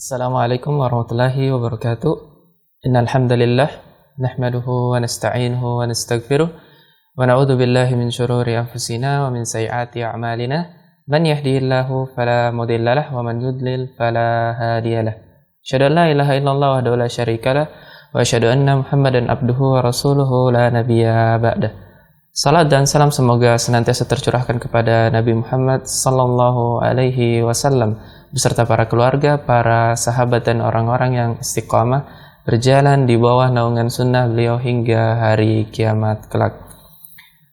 Assalamualaikum warahmatullahi wabarakatuh. Innal hamdalillah nahmaduhu wa nasta'inuhu wa nastaghfiruh wa na'udzu billahi min shururi anfusina wa min sayyiati a'malina. Man yahdihillahu fala mudilla lahu wa man yudlil fala hadiyalah. Asyhadu an la ilaha illallah wahdahu la syarikalah wa asyhadu anna Muhammadan abduhu wa rasuluhu la nabiyya ba'dah. Salat dan salam semoga senantiasa tercurahkan kepada Nabi Muhammad sallallahu alaihi wasallam beserta para keluarga, para sahabat dan orang-orang yang istiqamah berjalan di bawah naungan sunnah beliau hingga hari kiamat kelak.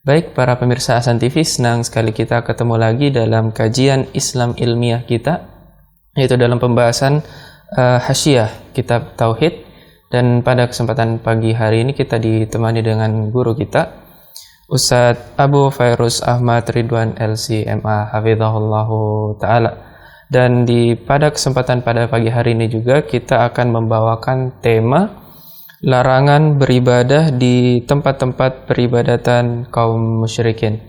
Baik para pemirsa Ahsan TV, senang sekali kita ketemu lagi dalam kajian Islam ilmiah kita, yaitu dalam pembahasan Hasyiah Kitab Tauhid. Dan pada kesempatan pagi hari ini kita ditemani dengan guru kita, Ustadz Abu Fairuz Ahmad Ridwan LC.MA hafizahullahu ta'ala. Dan pada kesempatan pada pagi hari ini juga kita akan membawakan tema larangan beribadah di tempat-tempat peribadatan kaum musyrikin.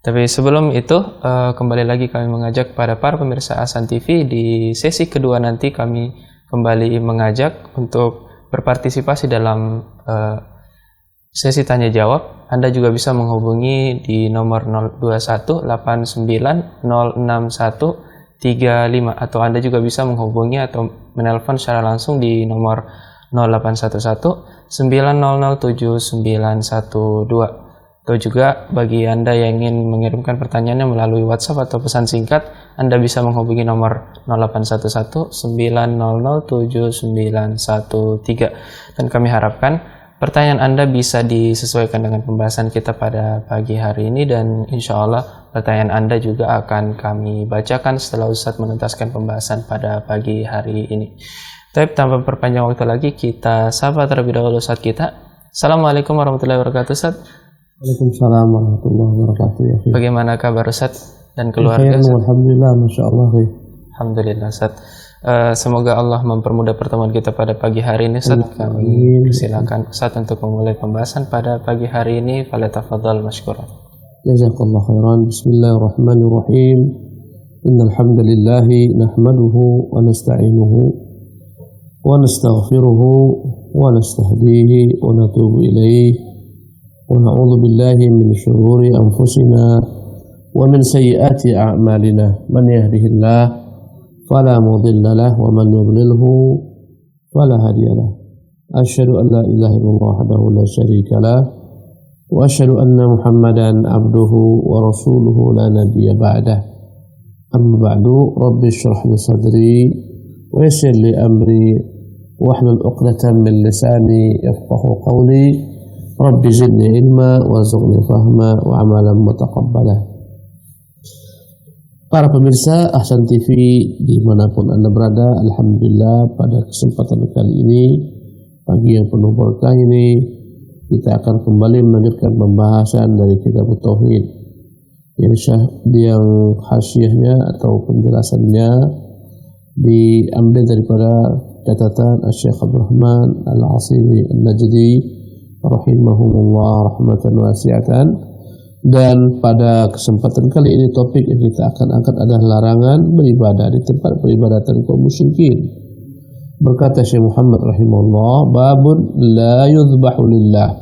Tapi sebelum itu kembali lagi kami mengajak pada para pemirsa Ahsan TV, di sesi kedua nanti kami kembali mengajak untuk berpartisipasi dalam sesi tanya jawab. Anda juga bisa menghubungi di nomor 0218906135, atau Anda juga bisa menghubungi atau menelpon secara langsung di nomor 081190079112. Atau juga bagi Anda yang ingin mengirimkan pertanyaannya melalui WhatsApp atau pesan singkat, Anda bisa menghubungi nomor 081190079113. Dan kami harapkan pertanyaan Anda bisa disesuaikan dengan pembahasan kita pada pagi hari ini, dan insya Allah pertanyaan Anda juga akan kami bacakan setelah Ustadz menuntaskan pembahasan pada pagi hari ini. Tapi tanpa perpanjang waktu lagi, kita sapa terlebih dahulu Ustadz kita. Assalamualaikum warahmatullahi wabarakatuh, Ustadz. Waalaikumsalam warahmatullahi wabarakatuh. Ya, bagaimana kabar Ustadz dan keluarga? Alhamdulillah, Masya Allah. Alhamdulillah, Ustadz. Semoga Allah mempermudah pertemuan kita pada pagi hari ini, Ustadz. Kami silakan Ustadz untuk memulai pembahasan pada pagi hari ini. Falyatafadhal mashkuran. Jazakallahu khairan. Bismillahirrahmanirrahim. Innal hamdalillah nahmaduhu wa nasta'inuhu wa nastaghfiruhu wa nastahdihi wa natubu ilayhi wa na'udzu billahi min shururi anfusina wa min sayyiati a'malina. Man yahdihillahu fala mudilla lahu wa man yudlilhu fala hadiya lahu. Asyhadu an la ilaha illallah wahdahu la syarika lahu wa asyhadu anna Muhammadan abduhu wa rasuluhu la nabiyya ba'dah. Amma ba'du, rabbi shrah li sadri wa yassir li amri wahlul 'uqdatam min lisani yafqahu qawli. Rabbi zidni ilma warzuqni fahma wa amalan mutaqabbala. Para pemirsa Ahsan TV dimanapun Anda berada, alhamdulillah pada kesempatan kali ini, pagi yang penuh berkah ini, kita akan kembali melanjutkan pembahasan dari kitab Tauhid yang hasyiahnya atau penjelasannya diambil daripada catatan Syekh Abdul Rahman Al-Asimi Al-Najdi rahimahumullah rahmatan wasi'atan. Dan pada kesempatan kali ini topik yang kita akan angkat adalah larangan beribadah di tempat peribadatan kaum musyrikin. Berkata Syekh Muhammad rahimahullah, babun la yuzbahu lillah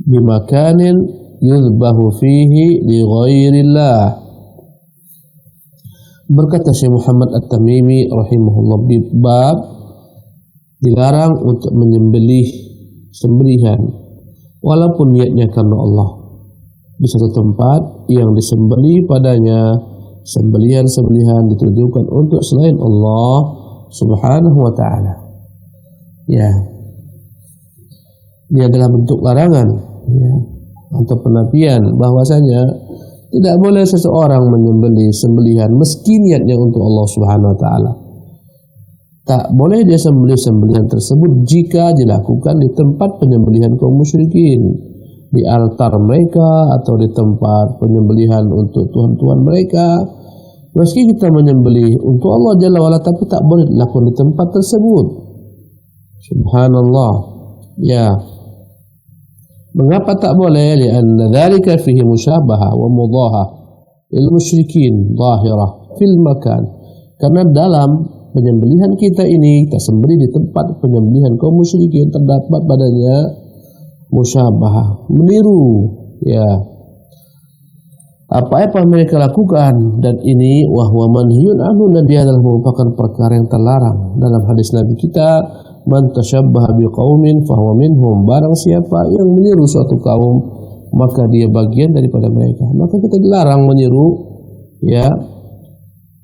bimakanin yuzbahu fihi li ghairillah. Berkata Syekh Muhammad At-Tamimi rahimahullah, bab dilarang untuk menyembelih sembelihan walaupun niatnya karena Allah di satu tempat yang disembelih padanya sembelihan-sembelihan ditujukan untuk selain Allah subhanahu wa ta'ala. Ya, ini adalah bentuk larangan, ya, atau penafian bahwasanya tidak boleh seseorang menyembelih sembelihan meski niatnya untuk Allah subhanahu wa ta'ala. Tak boleh dia sembelih sembelihan tersebut jika dilakukan di tempat penyembelihan kaum musyrikin, di altar mereka atau di tempat penyembelihan untuk tuhan-tuhan mereka. Meski kita menyembelih untuk Allah Jalla wa'ala, tapi tak boleh dilakukan di tempat tersebut. Subhanallah. Ya. Mengapa tak boleh? Lianna dzalika fihi musyabaha wa mudahah lil musyrikin zahirah fil makan. Karena dalam penyembelihan kita ini, kita sembelih di tempat penyembelihan kaum musyrikin, terdapat padanya musyabahah, meniru ya apa mereka lakukan, dan ini wahwa manhiyun anhu, dan dia adalah merupakan perkara yang terlarang. Dalam hadis Nabi kita, man tasyabbaha biqaumin fahuwa minhum, barang siapa yang meniru suatu kaum maka dia bagian daripada mereka. Maka kita dilarang meniru ya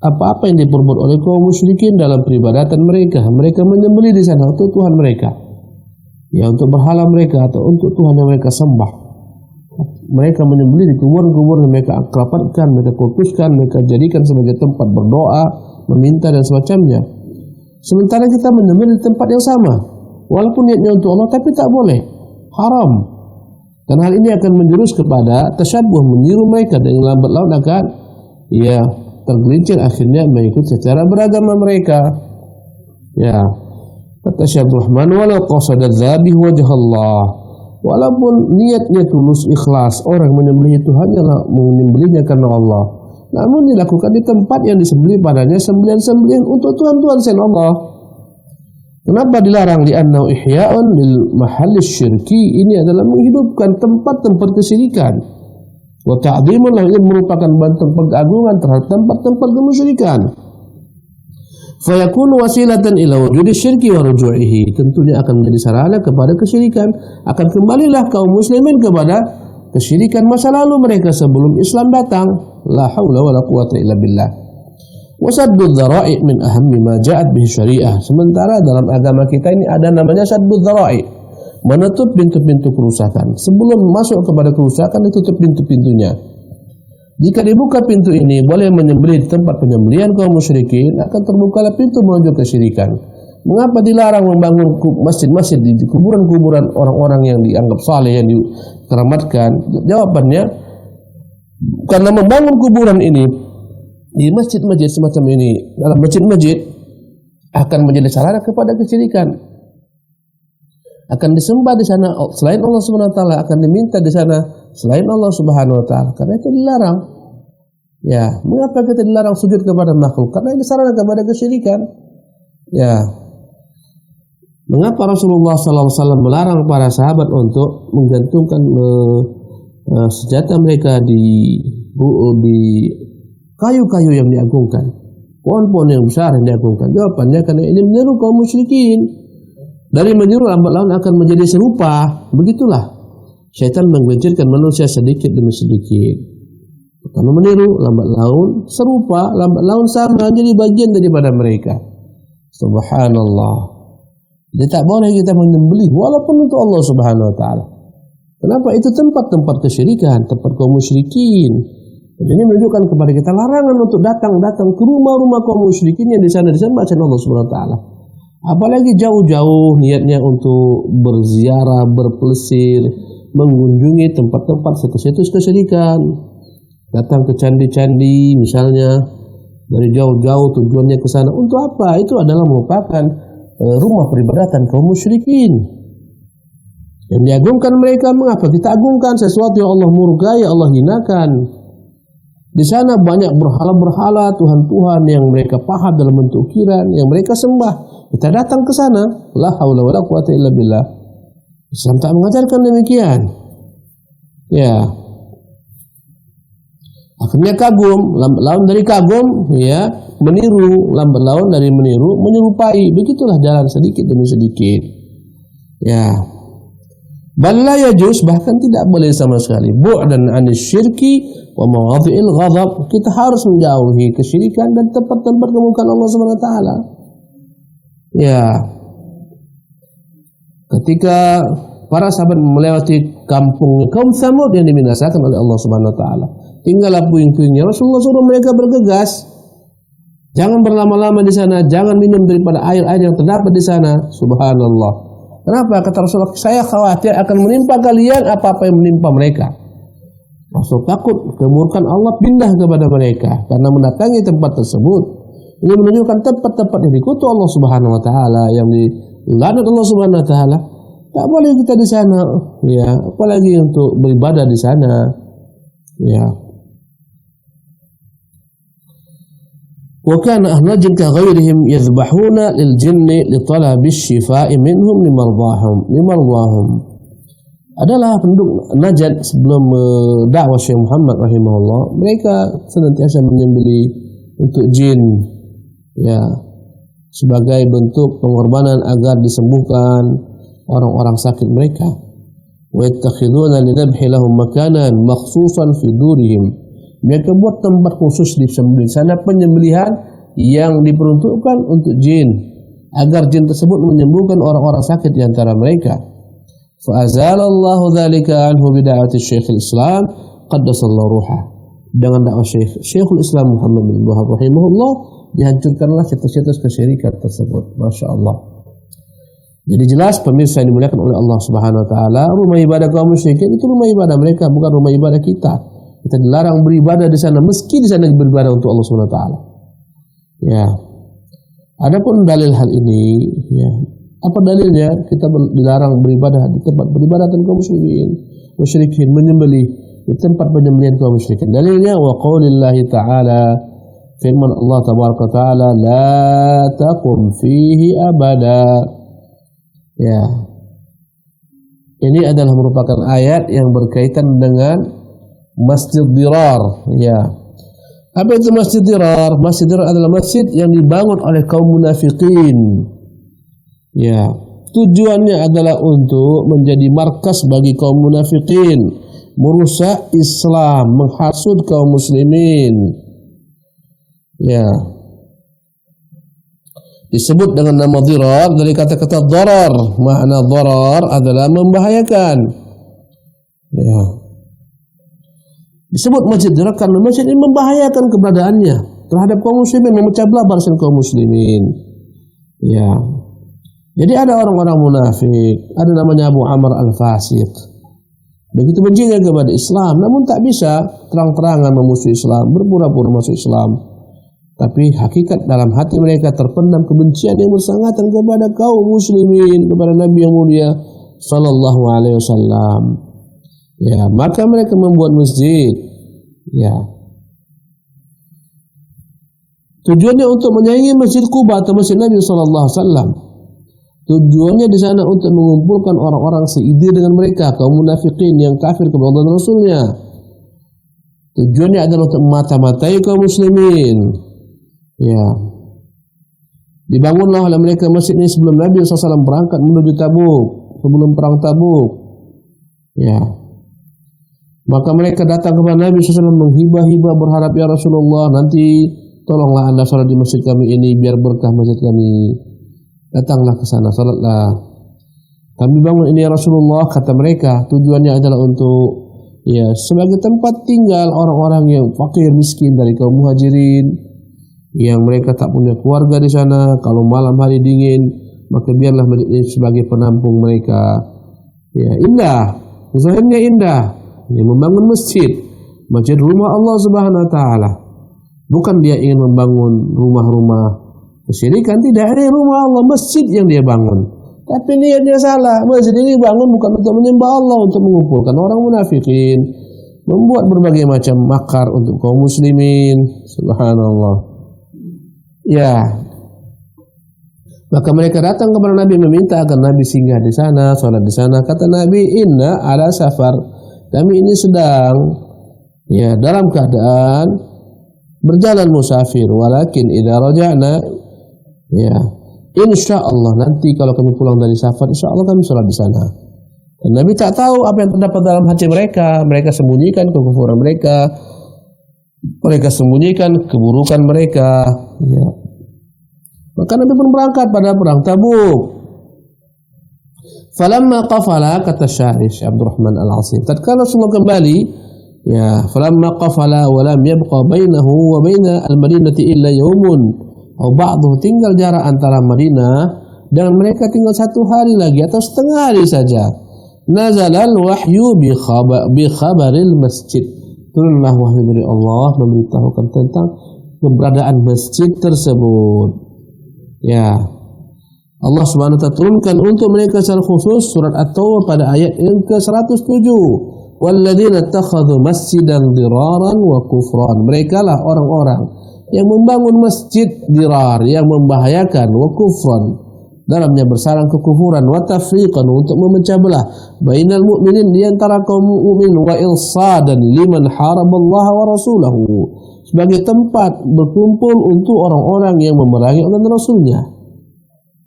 apa-apa yang diperbuat oleh kaum musyrikin dalam peribadatan mereka. Mereka menyembelih di sana untuk Tuhan mereka, ya untuk berhala mereka atau untuk Tuhan yang mereka sembah. Mereka menyembelih di kuburan-kuburan yang mereka akrapatkan, mereka kultuskan, mereka jadikan sebagai tempat berdoa, meminta dan semacamnya. Sementara kita menyembelih di tempat yang sama, walaupun niatnya untuk Allah, tapi tak boleh, haram. Dan hal ini akan menjurus kepada tasyabuh, meniru mereka, dan lambat laun akan ya tergelincir akhirnya mengikut secara beragama mereka. Ya, tasyabuh man walau qasada dzabih wajh Allah. Walaupun niatnya tulus ikhlas, orang menyembelih itu hanyalah menyembelihnya karena Allah, namun dilakukan di tempat yang disembelih padanya sembelihan-sembelihan untuk Tuhan-Tuhan selain Allah. Kenapa dilarang? Li'annahu ihya'un lil mahallis syirki, ini adalah menghidupkan tempat-tempat kesyirikan. Wa ta'dhimun lahu, ini merupakan bentuk pengagungan terhadap tempat-tempat kemusyrikan. Fayakunu wasilatan ila wujudi syirki wa ruju'ihi, tentunya akan menjadi sarana kepada kesyirikan. Akan kembalilah kaum muslimin kepada kesyirikan masa lalu mereka sebelum Islam datang. La haula wala quwata illa billah. Wasaddud dzara'i min ahammi ma ja'at bihi syariah. Sementara dalam agama kita ini ada namanya saddud dzara'i, menutup pintu-pintu kerusakan. Sebelum masuk kepada kerusakan, ditutup pintu-pintunya. Jika dibuka pintu ini, boleh menyembelih di tempat penyembelihan kaum musyrikin, akan terbukalah pintu menuju kesyirikan. Mengapa dilarang membangun masjid-masjid di kuburan-kuburan orang-orang yang dianggap saleh, yang dikeramatkan? Jawabannya, karena membangun kuburan ini di masjid-masjid semacam ini, dalam masjid-masjid, akan menjadi sarana kepada kesyirikan. Akan disembah di sana selain Allah Subhanahu wa taala, akan diminta di sana selain Allah Subhanahu wa taala. Karena itu dilarang. Ya, mengapa kita dilarang sujud kepada makhluk? Karena ini sarana kepada kesyirikan. Ya. Mengapa Rasulullah sallallahu alaihi wasallam melarang para sahabat untuk menggantungkan senjata mereka di kayu-kayu yang diagungkan, pohon-pohon yang besar yang diagungkan? Jawabannya karena ini meniru kaum musyrikin. Dari meniru lambat laun akan menjadi serupa. Begitulah syaitan menggelincirkan manusia sedikit demi sedikit. Pertama meniru, lambat laun serupa, lambat laun sama, jadi bagian daripada mereka. Subhanallah. Jadi tak boleh kita menyembelih walaupun untuk Allah Subhanahu wa taala. Kenapa? Itu tempat-tempat kesyirikan, tempat kaum musyrikin. Jadi menunjukkan kepada kita larangan untuk datang ke rumah-rumah kaum musyrikin yang di sana disembah selain Allah Subhanahu wa taala. Apalagi jauh-jauh niatnya untuk berziarah, berpelesir, mengunjungi tempat-tempat situs-situs kesyirikan, datang ke candi-candi misalnya, dari jauh-jauh tujuannya ke sana. Untuk apa? Itu adalah merupakan rumah peribadatan kaum musyrikin. Yang diagungkan mereka, mengapa kita agungkan sesuatu yang Allah murkai, Allah hinakan? Di sana banyak berhala-berhala, Tuhan-Tuhan yang mereka pahat dalam bentuk ukiran, yang mereka sembah. Kita datang ke sana, la haula wala quwata illa billah. Islam tak mengajarkan demikian. Ya. Akhirnya kagum, lambat laun dari kagum, ya, meniru, lambat laun dari meniru, menyerupai. Begitulah jalan sedikit demi sedikit. Ya. Bal la yajuz, bahkan tidak boleh sama sekali. Bu'dan 'anis syirki wa mawadhi'il ghadab. Kita harus menjauhi kesyirikan dan tempat-tempat kemurkaan Allah Subhanahu wa taala. Ya. Ketika para sahabat melewati kampung kaum Tsamud yang dibinasakan oleh Allah Subhanahu wa taala, tinggallah puing-puingnya. Rasulullah suruh mereka bergegas. Jangan berlama-lama di sana, jangan minum daripada air-air yang terdapat di sana. Subhanallah. Kenapa? Kata Rasulullah, saya khawatir akan menimpa kalian apa-apa yang menimpa mereka. Rasul takut kemurkaan Allah pindah kepada mereka karena mendatangi tempat tersebut. Ini menunjukkan tempat-tempat yang dikutuk Allah Subhanahu wa taala, yang dilaknat Allah Subhanahu wa taala. Tak boleh kita di sana, ya, apalagi untuk beribadah di sana. Ya. Wa kana ahlu Najd ka ghairihim yadhbahuna lil jinni li talabi asy-syifaa'i minhum limardahum. Adalah penduduk Najd sebelum dakwah Syekh Muhammad rahimahullah, mereka senantiasa menyembelih untuk jin, ya, sebagai bentuk pengorbanan agar disembuhkan orang-orang sakit mereka. Wa yattakhiduna lidhabhi lahum makanan makhsusan fi durihim. Mereka buat tempat khusus di sana penyembelihan yang diperuntukkan untuk jin, agar jin tersebut menyembuhkan orang-orang sakit di antara mereka. Fa azalallahu dzalika anhu bid'ati Syekhul Islam qaddasallahu ruhah. Dengan dakwah Syekhul Islam Muhammad bin Wahab rahimahullah, dihancurkanlah situs-situs kesyirikan tersebut. Masya Allah. Jadi jelas pemirsa yang dimuliakan oleh Allah Subhanahu wa taala, rumah ibadah kaum musyrikin itu rumah ibadah mereka, bukan rumah ibadah kita. Kita dilarang beribadah di sana, meski di sana beribadah untuk Allah Subhanahu wa taala. Ya. Adapun dalil hal ini, ya. Apa dalilnya kita dilarang beribadah di tempat beribadatan kaum musyrikin, menyembelih di tempat penyembelihan kaum musyrikin? Dalilnya wa qaulillahi ta'ala, firman Allah tabaraka taala, la taqum fihi abada. Ya. Ini adalah merupakan ayat yang berkaitan dengan Masjid Dirar, ya. Apa itu Masjid Dirar? Masjid Dirar adalah masjid yang dibangun oleh kaum munafikin. Ya, tujuannya adalah untuk menjadi markas bagi kaum munafikin, merusak Islam, menghasut kaum muslimin. Ya. Disebut dengan nama Dirar dari kata-kata darar. Makna darar adalah membahayakan. Ya. Disebut masjid Dirar karena masjid ini membahayakan keberadaannya terhadap kaum muslimin, memecah belah barisan kaum muslimin. Ya. Jadi ada orang-orang munafik, ada namanya Abu Amr al-Fasiq. Begitu bencinya kepada Islam, namun tak bisa terang-terangan memusuhi Islam, berpura-pura masuk Islam. Tapi hakikat dalam hati mereka terpendam kebencian yang bersangatan kepada kaum muslimin, kepada Nabi yang mulia sallallahu alaihi wasallam. Ya, maka mereka membuat masjid. Ya. Tujuannya untuk menyaingi Masjid Quba atau Masjid Nabi sallallahu alaihi wasallam. Tujuannya di sana untuk mengumpulkan orang-orang seide dengan mereka, kaum munafikin yang kafir kepada Allah dan Rasulnya. Tujuannya adalah untuk memata-matai kaum muslimin. Ya. Dibangunlah oleh mereka masjid ini sebelum Nabi SAW berangkat menuju Tabuk, sebelum perang Tabuk. Ya. Maka mereka datang kepada Nabi SAW menghibah-hibah, berharap, ya Rasulullah, nanti tolonglah Anda salat di masjid kami ini biar berkah masjid kami. Datanglah ke sana, salatlah. Kami bangun ini ya Rasulullah, kata mereka. Tujuannya adalah untuk, ya, sebagai tempat tinggal orang-orang yang fakir miskin dari kaum muhajirin, yang mereka tak punya keluarga di sana. Kalau malam hari dingin, maka biarlah masjid ini sebagai penampung mereka. Ya, indah, zahirnya indah. Dia membangun masjid rumah Allah Subhanahu wa taala. Bukan dia ingin membangun rumah-rumah kesyirikan, tidak. Ini rumah Allah, masjid yang dia bangun. Tapi niatnya salah. Masjid ini bangun bukan untuk menyembah Allah, untuk mengumpulkan orang munafikin, membuat berbagai macam makar untuk kaum muslimin. Subhanallah. Ya. Maka mereka datang kepada Nabi meminta agar Nabi singgah di sana, salat di sana. Kata Nabi, inna ala safar. Kami ini sedang, ya, dalam keadaan berjalan musafir. Walakin idza raja'na, ya, insyaallah nanti kalau kami pulang dari safar, insyaallah kami salat di sana. Dan Nabi tak tahu apa yang terdapat dalam hati mereka. Mereka sembunyikan kekufuran mereka. Mereka sembunyikan keburukan mereka. Ya. Maka Nabi pun berangkat pada perang Tabuk. Falamma qafala, kata syair Abdurrahman Al-Asim, tatkala semua kembali, ya, falamma qafala wa lam yabqa bainahu wa baina al-Madinati illa yawmun aw ba'dahu, tinggal jarak antara Madinah dan mereka tinggal 1 hari lagi atau setengah hari saja. Nazalal wahyu bi khabaril masjid, turunlah wahyu dari Allah memberitahukan tentang keberadaan masjid tersebut. Ya, Allah Subhanahu wa taala turunkan untuk mereka secara khusus surat At-Taubah pada ayat yang ke-107. Walladzina ittakhadhu masjidan diraran wa kufran. Mereka lah orang-orang yang membangun masjid dirar, yang membahayakan, wa kufran, dalamnya bersarang kekufuran, wa tafriqan, untuk memecah belah bainal mu'minin, di antara kaum mukmin, wa ilsadan liman haraballaha wa rasulahu, sebagai tempat berkumpul untuk orang-orang yang memerangi Allah dan Rasulnya.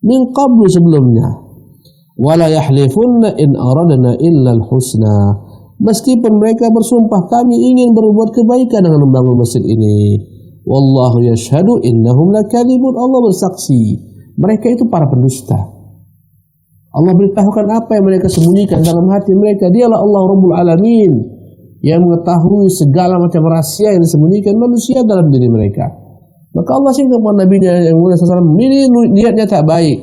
Min qablu, sebelumnya. Wala yahlifunna in aradna illa al-husna, meskipun mereka bersumpah kami ingin berbuat kebaikan dengan membangun masjid ini. Wallahu yashhadu innahum lakadzibun, Allah bersaksi mereka itu para pendusta. Allah beritahukan apa yang mereka sembunyikan dalam hati mereka. Dialah Allah Rabbul Alamin, yang mengetahui segala macam rahasia yang disembunyikan manusia dalam diri mereka. Maka Allah sehingga kepada Nabi-Nya yang mulia SAW, ini niatnya tak baik.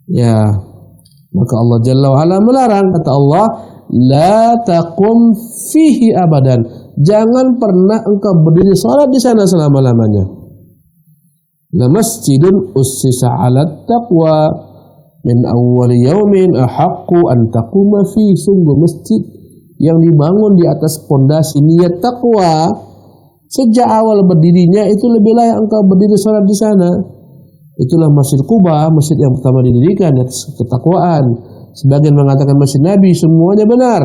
Ya, maka Allah Jalla wa'ala melarang, kata Allah, la taqum fihi abadan, jangan pernah engkau berdiri salat di sana selama-lamanya. La masjidun ussisa 'ala taqwa min awwal yaumin ahaqqu an taquma fi, sungguh masjid yang dibangun di atas pondasi niat takwa, sejak awal berdirinya itu lebih layak engkau berdiri salat di sana. Itulah Masjid Quba, masjid yang pertama didirikan atas ketakwaan. Sebagian mengatakan Masjid Nabi, semuanya benar.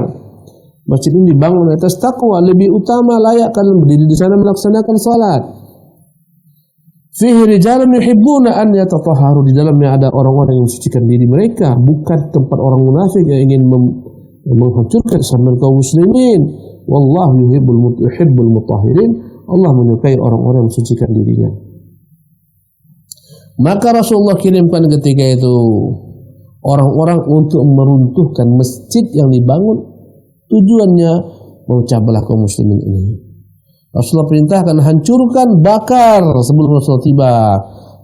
Masjid ini dibangun atas takwa, lebih utama layak kalian berdiri di sana melaksanakan salat. Fihi rijalun yuhibbuna an yatatahharu, di dalamnya ada orang-orang yang mensucikan diri mereka, bukan tempat orang munafik yang ingin menghancurkan kesamaan kaum muslimin. Wallahu yuhibbul mutahhirin, Allah menyukai orang-orang yang mensucikan dirinya. Maka Rasulullah kirimkan ketika itu orang-orang untuk meruntuhkan masjid yang dibangun, tujuannya memecah belah kaum muslimin ini. Rasulullah perintahkan, hancurkan, bakar sebelum Rasulullah tiba.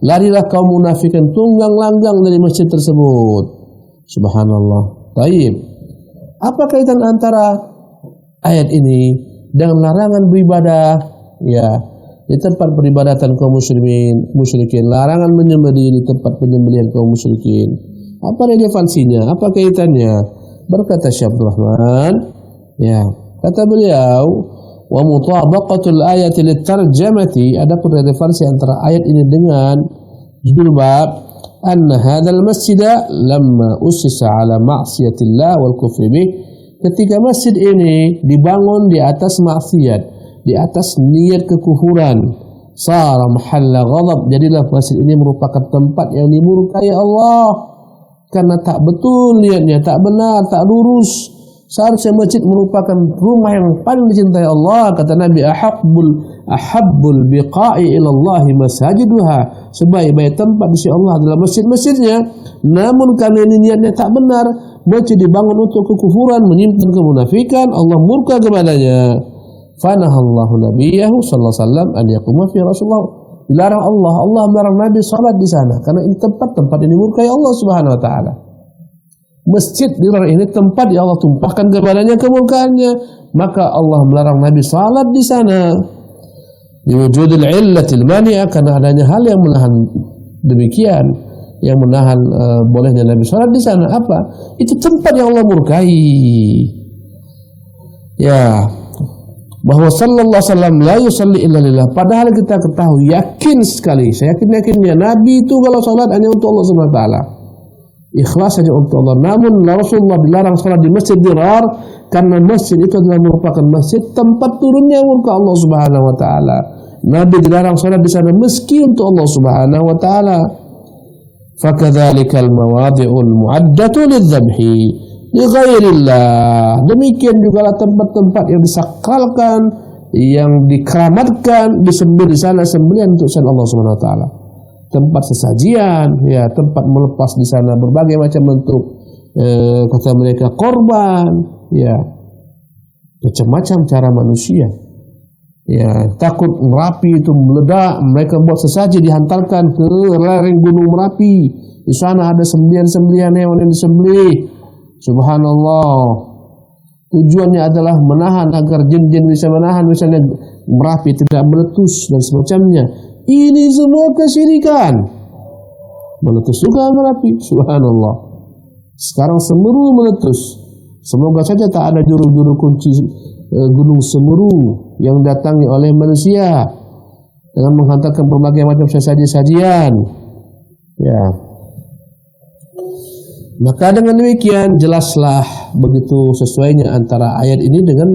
Larilah kaum munafikin tunggang langgang dari masjid tersebut. Subhanallah. Taib. Apa kaitan antara ayat ini dengan larangan beribadah ya di tempat peribadatan kaum musyrikin, larangan menyembelih di tempat penyembelihan kaum musyrikin? Apa relevansinya? Apa kaitannya? Berkata Syekh Abdul Rahman, ya, kata beliau, wa mutabaqatul ayati litarjamati, adapun relevansi antara ayat ini dengan judul bab, anna hadzal masjida lamma ussisa ala ma'siyatillah wal kufri bih, ketika masjid ini dibangun di atas maksiat, di atas niat kekufuran, sara mahalla ghadab, jadilah masjid ini merupakan tempat yang dimurkai Allah karena tak betul niatnya, tak benar, tak lurus. Seharusnya masjid merupakan rumah yang paling dicintai Allah. Kata Nabi, ahabbul biqa'i ilallahi masajiduha, sebaik-baik tempat di sisi Allah adalah masjid-masjidnya. Namun karena ini niatnya tak benar, masjid dibangun untuk kekufuran, menyimpan kemunafikan, Allah murka kepadanya. Fanahallahu nabiyahu sallallahu alaihi wasallam an yaquma fi Rasulullah, dilarang Allah melarang Nabi salat di sana karena ini tempat-tempat yang dimurkai Allah Subhanahu wa taala. Masjid dilarang, ini tempat yang Allah tumpahkan kepadanya kemurkaannya, maka Allah melarang Nabi salat di sana. Liwujudil illatil mani'ah, karena adanya hal yang menahan demikian, yang menahan bolehnya Nabi salat di sana. Apa? Itu tempat yang Allah murkai. Ya, bahwa sallallahu alaihi wasallam la yusalli illa lillah, padahal kita ketahui, yakin sekali, saya yakinnya Nabi itu kalau salat hanya untuk Allah Subhanahu wa taala, ikhlas saja untuk Allah. Namun Rasulullah dilarang salat di masjid dirar karena masjid itu adalah merupakan masjid tempat turunnya murka Allah Subhanahu wa taala. Nabi dilarang salat di sana meski untuk Allah Subhanahu wa taala. Fakadzalikal mawadhi'ul mu'addatu lidzabhi li ghairillah, demikian juga tempat-tempat yang disakralkan, yang dikeramatkan, disembelih di sana sembelihan untuk selain Allah Subhanahu wa taala. Tempat sesajian, ya, tempat melepas di sana berbagai macam bentuk kata mereka korban, ya, macam-macam cara manusia, ya, takut Merapi itu meledak, mereka buat sesaji dihantarkan ke lereng gunung Merapi, di sana ada sembelihan-sembelihan hewan yang disembelih. Subhanallah, tujuannya adalah menahan agar jin-jin bisa menahan misalnya Merapi tidak meletus dan semacamnya. Ini semua kesyirikan. Meletus juga Merapi, subhanallah. Sekarang Semeru meletus. Semoga saja tak ada juru-juru kunci gunung Semeru yang datangi oleh manusia. dengan menghantarkan berbagai macam sesaji-sajian. Ya. Maka dengan demikian jelaslah begitu sesuainya antara ayat ini dengan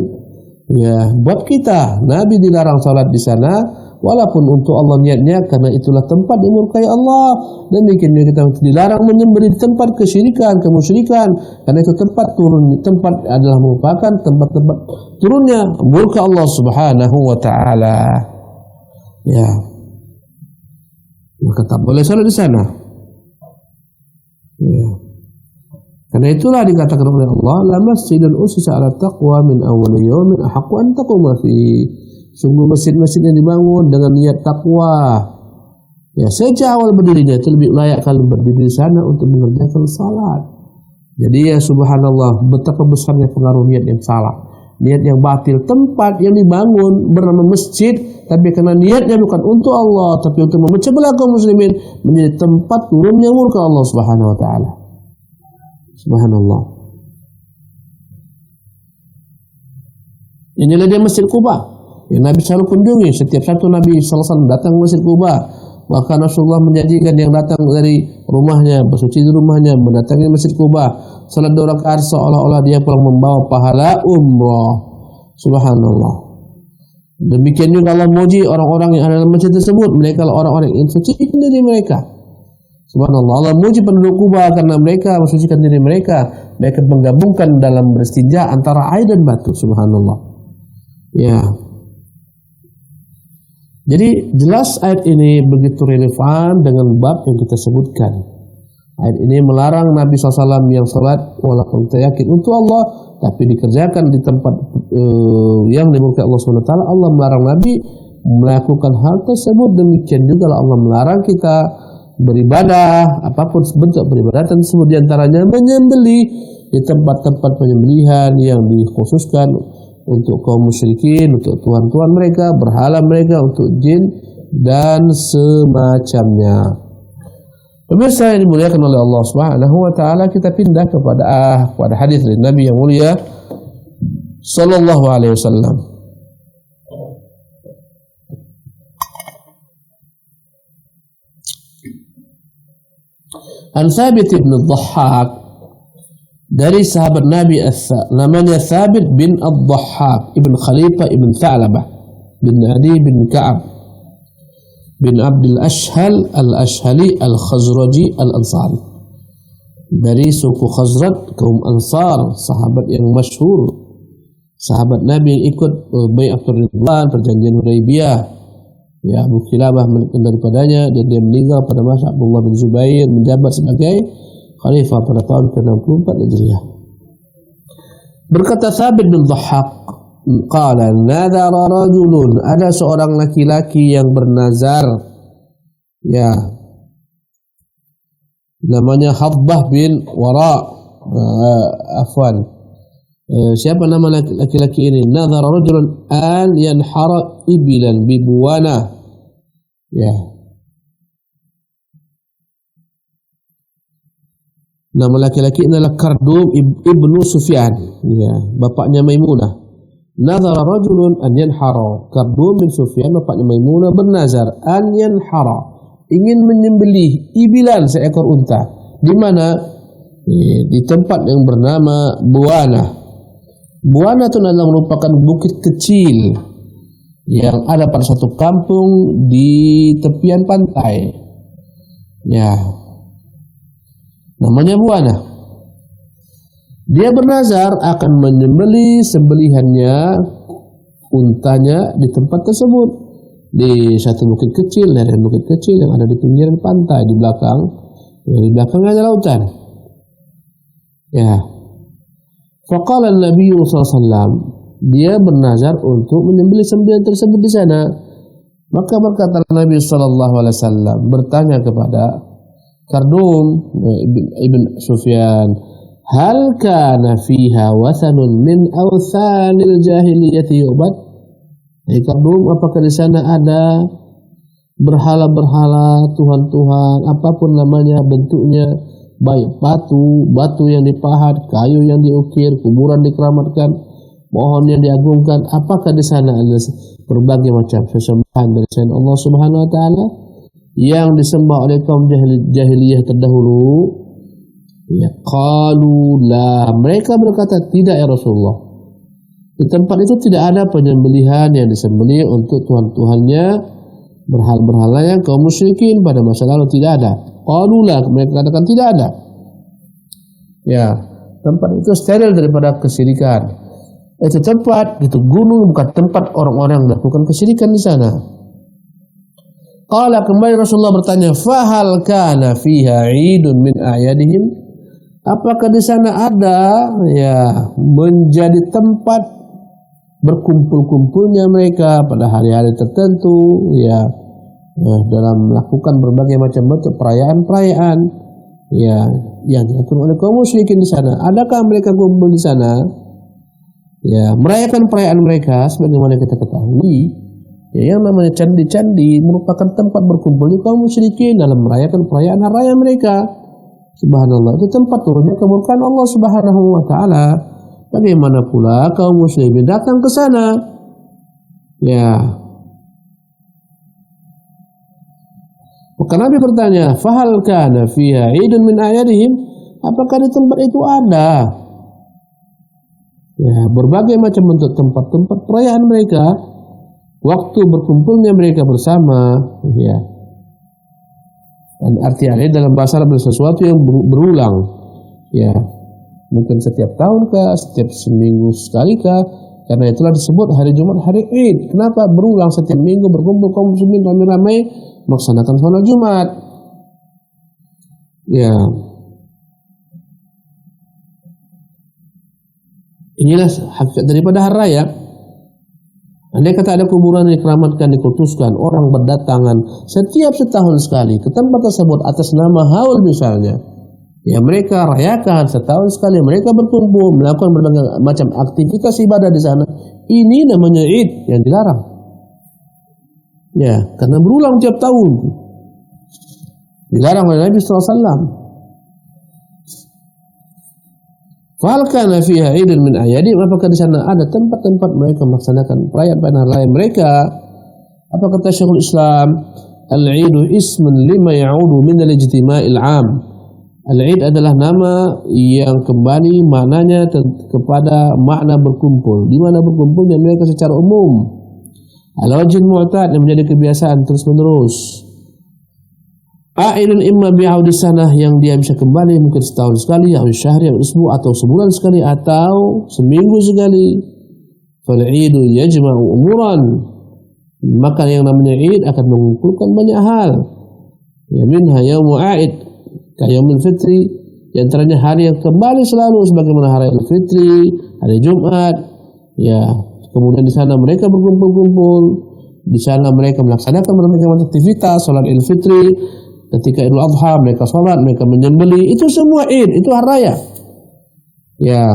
buat kita. Nabi dilarang salat di sana walaupun untuk Allah niatnya karena itulah tempat dimurkai Allah. Demikian juga kita dilarang menyembelih di tempat kesyirikan, kemusyrikan karena itu tempat adalah merupakan tempat-tempat turunnya murka Allah Subhanahu wa taala. Ya. Maka tak boleh salat di sana. Ya. Karena itulah dikatakan oleh Allah, la masjidun usisa ala taqwa min awwal yawmin ahaqqu an taquma fi. Sungguh masjid-masjid yang dibangun dengan niat takwa. Ya, sejak awal berdirinya itu lebih layak kalian berdiri di sana untuk mengerjakan salat. Jadi ya subhanallah, betapa besarnya pengaruh niat yang salah. Niat yang batil, tempat yang dibangun bernama masjid, tapi karena niatnya bukan untuk Allah, tapi untuk memecah belah kaum muslimin, menjadi tempat turunnya murka Allah Subhanahu wa taala. Subhanallah. Inilah dia Masjid Quba yang Nabi selalu kunjungi. Setiap satu Nabi SAW datang ke Masjid Quba. Bahkan Rasulullah menjanjikan yang datang dari rumahnya, bersuci di rumahnya, mendatangi Masjid Quba, salat 2 rakaat seolah-olah dia pulang membawa pahala umrah. Subhanallah. Demikian juga Allah memuji orang-orang yang ada dalam masjid tersebut. Mereka adalah orang-orang yang mensucikan diri mereka. Subhanallah, Allah memuji penduduk Kuba karena mereka mensucikan diri mereka. Mereka menggabungkan dalam beristinja antara air dan batu. Subhanallah. Ya. Jadi jelas ayat ini begitu relevan dengan bab yang kita sebutkan. Ayat ini melarang Nabi SAW yang salat walaupun kita yakin untuk Allah, tapi dikerjakan di tempat yang dimurkai Allah SWT. Allah melarang Nabi melakukan hal tersebut. Demikian juga Allah melarang kita beribadah, apapun bentuk peribadatan tersebut, diantaranya menyembelih di tempat-tempat penyembelihan yang dikhususkan untuk kaum musyrikin, untuk tuhan-tuhan mereka, berhala mereka, untuk jin dan semacamnya. Pemirsa yang dimuliakan oleh Allah Subhanahu wa taala, kita pindah kepada hadis dari Nabi yang mulia sallallahu alaihi wasallam. An Thabit bin Dhahhak, dari sahabat Nabi namanya Thabit bin Ad-Dhahhak ibn Khalifah ibn Tha'labah bin Adi bin Ka'ab bin Abdul Ashhal al-Ashhali al-Khazraji al-Ansari, dari suku Khazraj kaum Ansar, sahabat yang masyhur, sahabat Nabi yang ikut Bai'atul Ridwan, perjanjian Hudaybiyah. Ya, Abu Kilabah daripadanya, dan dia meninggal pada masa Abdullah bin Zubair menjabat sebagai khalifah pada tahun ke-64 Hijriah. Berkata Thabit bin Dhahhak, qala nadara rajulun, ada seorang laki-laki yang bernazar, ya, namanya Habbah bin Wara, siapa nama laki-laki ini? Nadhara rajulun an yanhara ibilan bi Buwana. Ya. Nama laki-laki adalah Kardum ibnu Sufyan. Ya, bapaknya Maimunah. Nadhara rajulun an yanhara. Kardum bin Sufyan, bapaknya Maimunah, bernazar an yanhara, ingin menyembelih ibilan, seekor unta. Di mana? Di tempat yang bernama Buwana. Buwana itu adalah merupakan bukit kecil yang ada pada satu kampung di tepian pantai. Ya, namanya Buwana. Dia bernazar akan menyembelih sembelihannya, untanya, di tempat tersebut, di satu bukit kecil, dari bukit kecil yang ada di pinggiran pantai di belakang. Di belakang ada lautan. Ya. Faqala Nabi sallallahu alaihi wasallam, dia bernazar untuk menyembelih sembelihan tersebut di sana. Maka berkata Nabi sallallahu alaihi wasallam, bertanya kepada Kardum ibn Sufyan, hal kana fiha wathanun min awthanil jahiliyati yu'bad? Kardum, apakah di sana ada berhala-berhala, tuhan-tuhan, apapun namanya, bentuknya, baik batu yang dipahat, kayu yang diukir, kuburan dikeramatkan, pohon yang diagungkan, apakah di sana ada berbagai macam sesembahan dari selain Allah Subhanahu wa taala yang disembah oleh kaum jahiliyah terdahulu. Ya, qalu la, mereka berkata tidak ya Rasulullah. Di tempat itu tidak ada penyembelihan yang disembelih untuk tuhan-tuhannya berhala yang kaum musyrikin pada masa lalu, tidak ada. Qalu la, mereka katakan tidak ada. Ya, tempat itu steril daripada kesyirikan. Itu tempat, itu gunung bukan tempat orang-orang melakukan kesyirikan di sana. Qala, kembali Rasulullah bertanya, fahal kana fiha 'idun min a'yadihim? Apakah di sana ada ya menjadi tempat berkumpul-kumpulnya mereka pada hari-hari tertentu ya, dalam melakukan berbagai macam perayaan-perayaan ya yang dilakukan oleh kaum musyrikin di sana? Adakah mereka kumpul di sana ya merayakan perayaan mereka? Sebagaimana kita ketahui ya, yang namanya candi-candi merupakan tempat berkumpulnya kaum musyrikin dalam merayakan perayaan raya mereka. Subhanallah, itu tempat turunnya kemurkaan Allah Subhanahu wa taala. Bagaimana pula kaum muslimin datang ke sana? Ya. Maka Nabi bertanya, fahal kana fiha 'idun min a'yadihim? Apakah di tempat itu ada ya berbagai macam bentuk tempat-tempat perayaan mereka, waktu berkumpulnya mereka bersama ya. Dan arti ada dalam bahasa Arab sesuatu yang berulang ya, mungkin setiap tahun kah, setiap seminggu sekali kah, karena itulah disebut hari Jumat hari Id. Kenapa berulang setiap minggu berkumpul kaum muslimin ramai-ramai melaksanakan sholat Jumat ya. Inilah hakikat daripada hari raya. Andai kata ada kuburan yang dikeramatkan, dikultuskan, orang berdatangan setiap setahun sekali ke tempat tersebut atas nama haul misalnya, ya mereka rayakan setahun sekali, mereka berkumpul melakukan berbagai macam aktivitas ibadah di sana. Ini namanya Id yang dilarang. Ya, karena berulang tiap tahun. Dilarang oleh Nabi sallallahu alaihi wasallam. Fal kana fiha 'idun min a'yadihim, apakah di sana ada tempat-tempat mereka melaksanakan perayaan raya mereka? Apa kata Syekhul Islam? Al-'idu ismun lima ya'udu min al-ijtima'il 'am. Al-'id adalah nama yang kembali maknanya kepada makna berkumpul, di mana berkumpulnya mereka secara umum. Al-wajhul mu'tad, yang menjadi kebiasaan terus-menerus. A'ilun imma bi'audi sanah, yang dia bisa kembali mungkin setahun sekali, atau syahri, atau usbu, atau sebulan sekali, atau seminggu sekali. Fal'idu yajma'u umuran, maka yang namanya Id akan mengumpulkan banyak hal. Ya minha yaumu a'id ka yaumil fitri, di antaranya hari yang kembali selalu sebagaimana hari Idul Fitri, hari Jumat. Ya, kemudian di sana mereka berkumpul-kumpul, di sana mereka melaksanakan berbagai macam aktivitas, salat Idul Fitri. Ketika Idul Adha mereka sholat, mereka menyembelih, itu semua Id, itu hari raya. Ya,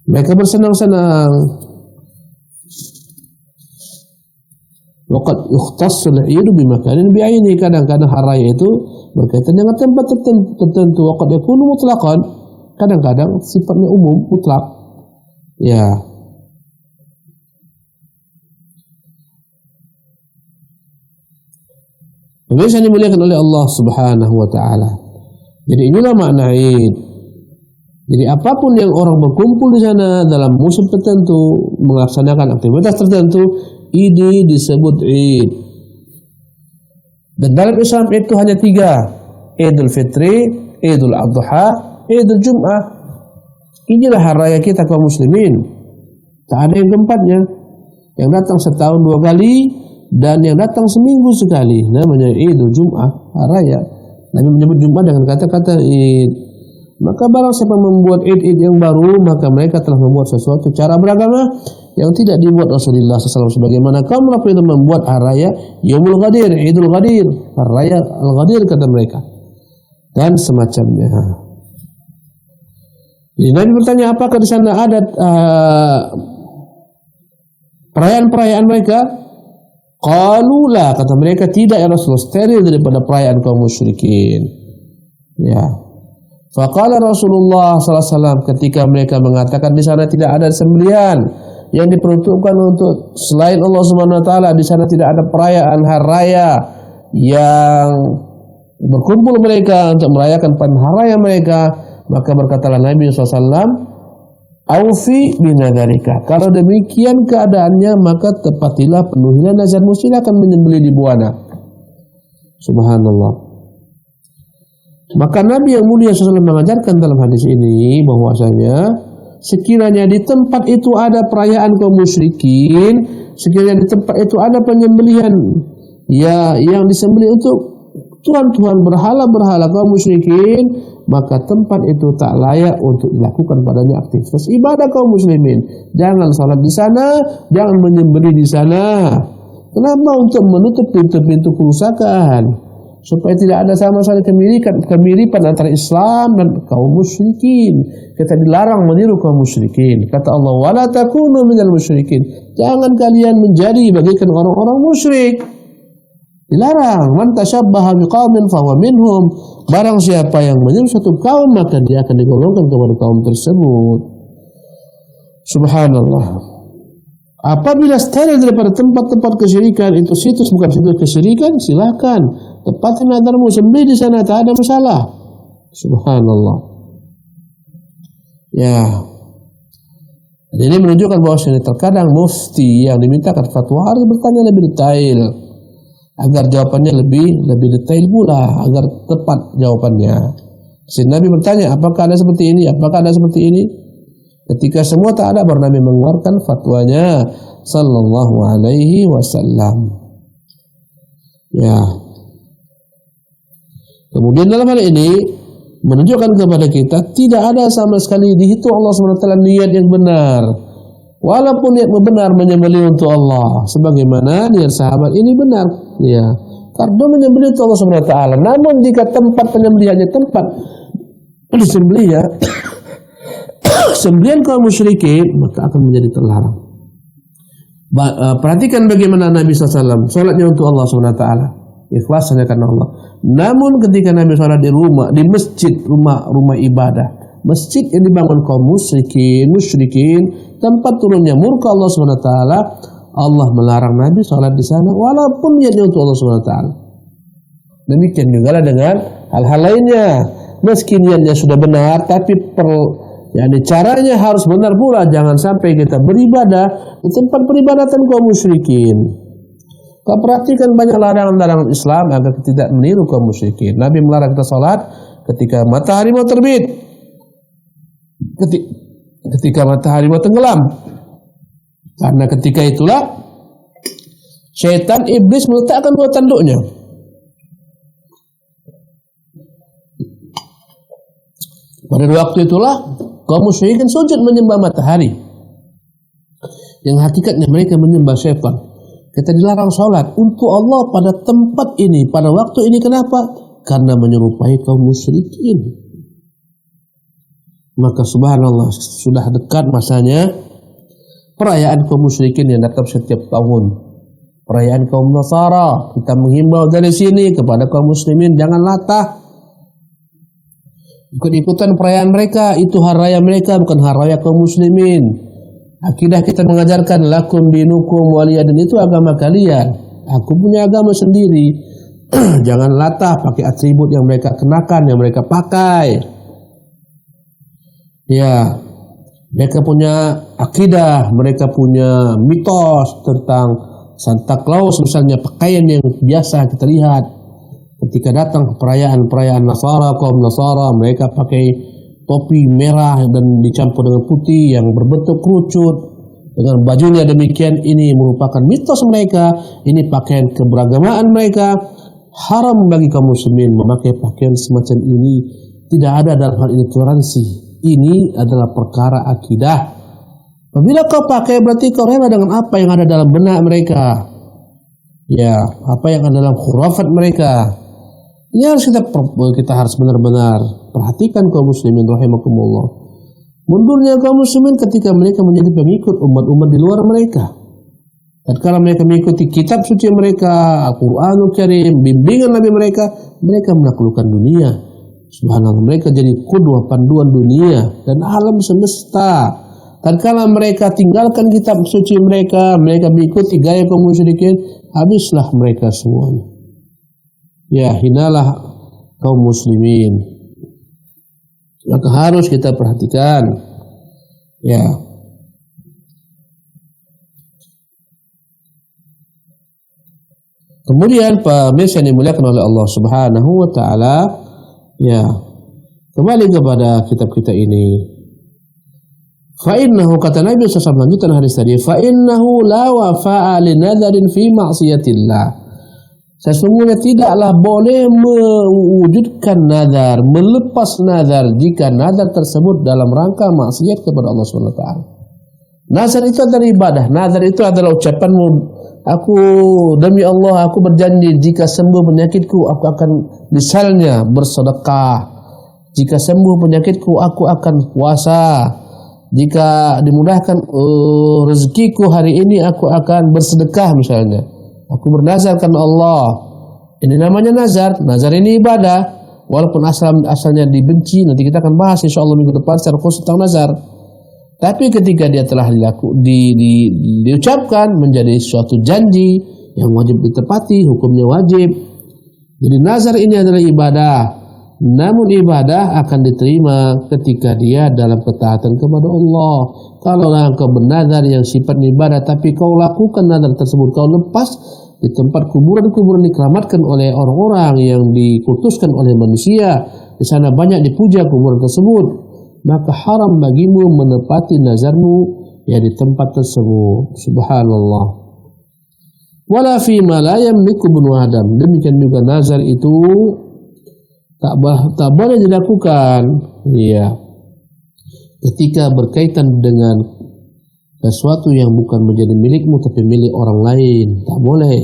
mereka bersenang-senang. Waqad yukhtassul 'idu bimakanin bi'aini, kadang-kadang hari raya itu berkaitan dengan tempat tertentu. Waqad yakunu mutlaqan, kadang-kadang sifatnya umum, mutlak. Ya. Pemirsa yang dimuliakan oleh Allah Subhanahu wa taala. Jadi inilah makna Id. Jadi apapun yang orang berkumpul di sana dalam musim tertentu melaksanakan aktivitas tertentu, ini disebut Id. Dan dalam Islam itu hanya 3, Idul Fitri, Idul Adha, Idul Jum'ah. Inilah hari raya kita kaum muslimin. Tak ada yang keempatnya, yang datang setahun 2 kali dan yang datang seminggu sekali, namanya Idul Jum'ah, hari raya. Nabi menyebut Jum'ah dengan kata-kata Id. Maka barang siapa membuat Id yang baru, maka mereka telah membuat sesuatu cara beragama yang tidak dibuat Rasulullah SAW. Sebagaimana kaum Rafidah membuat hari raya Yaumul Ghadir, Idul Ghadir, hari raya Al-Ghadir kata mereka, dan semacamnya. Jadi Nabi bertanya, apakah di sana ada perayaan-perayaan mereka? Qalu la, kata mereka tidak ya Rasulullah, steril daripada perayaan kaum musyrikin. Ya. Faqala Rasulullah sallallahu alaihi wasallam, ketika mereka mengatakan di sana tidak ada sembelihan yang diperuntukkan untuk selain Allah Subhanahu wa taala. Di sana tidak ada perayaan hari raya yang berkumpul mereka untuk merayakan hari raya mereka. Maka berkatalah Nabi SAW, Aufi binadzarika. Kalau demikian keadaannya, maka tepatilah, penuhilah nazarmu, silakan menyembelih di buana. Subhanallah. Maka Nabi yang mulia SAW mengajarkan dalam hadis ini bahwasanya sekiranya di tempat itu ada perayaan kaum musyrikin, sekiranya di tempat itu ada penyembelihan ya yang disembelih untuk tuhan-tuhan berhala-berhala kaum musyrikin, maka tempat itu tak layak untuk dilakukan padanya aktivitas ibadah kaum muslimin. Jangan salat di sana, jangan menyembelih di sana. Kenapa? Untuk menutup pintu-pintu kerusakan, supaya tidak ada sama sekali kemiripan antara Islam dan kaum musyrikin. Kita dilarang meniru kaum musyrikin. Kata Allah, wala takunu minal musyrikin. Jangan kalian menjadi bagaikan orang-orang musyrik. Dilarang. Man tashabbaha biqaumin fahuwa minhum. Barang siapa yang meniru suatu kaum, maka dia akan digolongkan kepada kaum tersebut. Subhanallah. Apabila steril daripada tempat-tempat kesyirikan, itu situs bukan situs kesyirikan, silakan tepatin nadarmu, sembelih di sana, tak ada masalah. Subhanallah. Ya. Ini menunjukkan bahwa terkadang mufti yang dimintakan fatwa harus bertanya lebih detail, agar jawabannya lebih detail pula, agar tepat jawabannya. Si Nabi bertanya, apakah ada seperti ini? Apakah ada seperti ini? Ketika semua tak ada, baru Nabi mengeluarkan fatwanya sallallahu alaihi wasallam. Ya. Kemudian dalam hal ini menunjukkan kepada kita tidak ada sama sekali dihitung Allah SWT niat yang benar. Walaupun niat benar menyembelih untuk Allah, sebagaimana niat sahabat ini benar, ya. Karena menyembelih untuk Allah Subhanahu wa taala. Namun jika tempat penyembelihannya tempat disembelih ya sembelihan kaum musyrikin, maka akan menjadi terlarang. Perhatikan bagaimana Nabi SAW sholatnya untuk Allah SWT, ikhlas hanya karena Allah. Namun ketika Nabi sholat di rumah, di masjid, rumah ibadah, masjid yang dibangun kaum musyrikin, tempat turunnya murka Allah SWT, Allah melarang Nabi sholat di sana walaupun niatnya untuk Allah SWT. Demikian juga dengan hal-hal lainnya. Meski niatnya sudah benar, tapi caranya harus benar pula. Jangan sampai kita beribadah di tempat peribadatan kaum musyrikin. Kau perhatikan banyak larangan-larangan Islam agar tidak meniru kaum musyrikin. Nabi melarang kita sholat ketika matahari mau terbit, ketika matahari mau tenggelam, karena ketika itulah syaitan iblis meletakkan dua tanduknya. Pada waktu itulah kaum musyrikin sujud menyembah matahari, yang hakikatnya mereka menyembah syaitan. Kita dilarang sholat untuk Allah pada tempat ini, pada waktu ini. Kenapa? Karena menyerupai kaum musyrikin. Maka subhanallah, sudah dekat masanya perayaan kaum musyrikin yang datang setiap tahun. Perayaan kaum Nasara. Kita menghimbau dari sini kepada kaum muslimin, jangan latah ikut-ikutan perayaan mereka. Itu hari raya mereka, bukan hari raya kaum muslimin. Akidah kita mengajarkan lakum dinukum waliyadin, itu agama kalian, aku punya agama sendiri. Jangan latah pakai atribut yang mereka kenakan, yang mereka pakai. Ya, mereka punya akidah, mereka punya mitos tentang Santa Claus misalnya, pakaian yang biasa kita lihat. Ketika datang perayaan Nasara, kaum Nasara, mereka pakai topi merah dan dicampur dengan putih yang berbentuk kerucut, dengan bajunya demikian. Ini merupakan mitos mereka, ini pakaian keberagamaan mereka. Haram bagi kaum muslimin memakai pakaian semacam ini. Tidak ada dalam hal ini toleransi. Ini adalah perkara akidah. Apabila kau pakai, berarti kau rela dengan apa yang ada dalam benak mereka, ya, apa yang ada dalam khurafat mereka. Ini harus kita harus benar-benar perhatikan kaum muslimin rahimakumullah. Mundurnya kaum muslimin ketika mereka menjadi pengikut umat-umat di luar mereka. Tatkala mereka mengikuti kitab suci mereka, Al-Qur'anul Karim, bimbingan Nabi mereka menaklukkan dunia. Subhanallah, mereka jadi qudwah, panduan dunia dan alam semesta. Tatkala mereka tinggalkan kitab suci mereka, mereka mengikuti gaya kaum musyrikin, habislah mereka semuanya. Ya, hinalah kaum muslimin. Maka harus kita perhatikan. Ya. Kemudian pemirsa yang dimuliakan oleh Allah Subhanahu wa taala, ya. Kembali kepada kitab kita ini. Fa innahu, kata Nabi SAW lanjutan hadis tadi, fa innahu la wafa'a li nadharin fi ma'siyatillah. Sesungguhnya tidaklah boleh mewujudkan nazar, melepas nazar jika nazar tersebut dalam rangka maksiat kepada Allah Subhanahu wa taala. Nazar itu adalah ibadah. Nazar itu adalah ucapanmu, aku demi Allah aku berjanji jika sembuh penyakitku aku akan misalnya bersedekah. Jika sembuh penyakitku aku akan puasa. Jika dimudahkan rezekiku hari ini aku akan bersedekah misalnya. Aku bernazar karena Allah. Ini namanya nazar. Nazar ini ibadah. Walaupun asalnya dibenci, nanti kita akan bahas insyaallah minggu depan secara khusus tentang nazar. Tapi ketika dia telah diucapkan menjadi suatu janji yang wajib ditepati, hukumnya wajib. Jadi nazar ini adalah ibadah. Namun ibadah akan diterima ketika dia dalam ketaatan kepada Allah. Kalau engkau bernazar yang sifatnya ibadah, tapi kau lakukan nazar tersebut, kau lepas di tempat kuburan-kuburan dikeramatkan oleh orang-orang yang dikutuskan oleh manusia, di sana banyak dipuja kuburan tersebut, maka haram bagimu menepati nazarmu ya di tempat tersebut. Subhanallah. Wala fi ma la yamliku ibnu Adam. Demikian juga nazar itu tak boleh dilakukan ya ketika berkaitan dengan sesuatu yang bukan menjadi milikmu tapi milik orang lain. Tak boleh.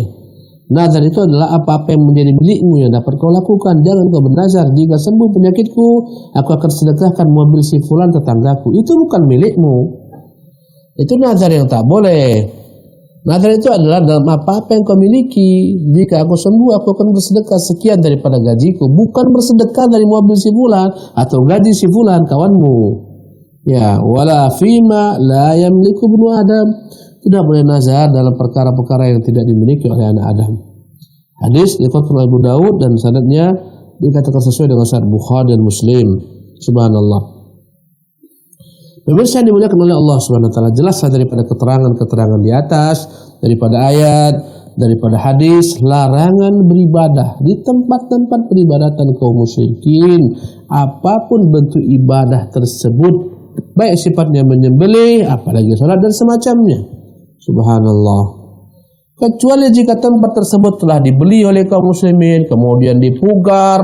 Nazar itu adalah apa-apa yang menjadi milikmu yang dapat kau lakukan. Jangan kau bernazar, jika sembuh penyakitku aku akan sedekahkan mobil si fulan tetanggaku. Itu bukan milikmu. Itu nazar yang tak boleh. Nazar itu adalah dalam apa-apa yang kau miliki. Jika aku sembuh, aku akan bersedekah sekian daripada gajiku. Bukan bersedekah dari mobil si fulan atau gaji si fulan kawanmu. Ya, wala fima la yamliku ibnu Adam. Tidak boleh nazar dalam perkara-perkara yang tidak dimiliki oleh anak Adam. Hadis diriwayatkan oleh Abu Daud dan sanadnya dikatakan sesuai dengan sanad Bukhari dan Muslim. Subhanallah. Pemirsa yang dimuliakan oleh Allah Subhanahu wa taala, jelaslah daripada keterangan-keterangan di atas, daripada ayat, daripada hadis, larangan beribadah di tempat-tempat peribadatan kaum musyrikin, apapun bentuk ibadah tersebut, baik sifatnya menyembelih, apalagi salat dan semacamnya. Subhanallah. Kecuali jika tempat tersebut telah dibeli oleh kaum muslimin, kemudian dipugar,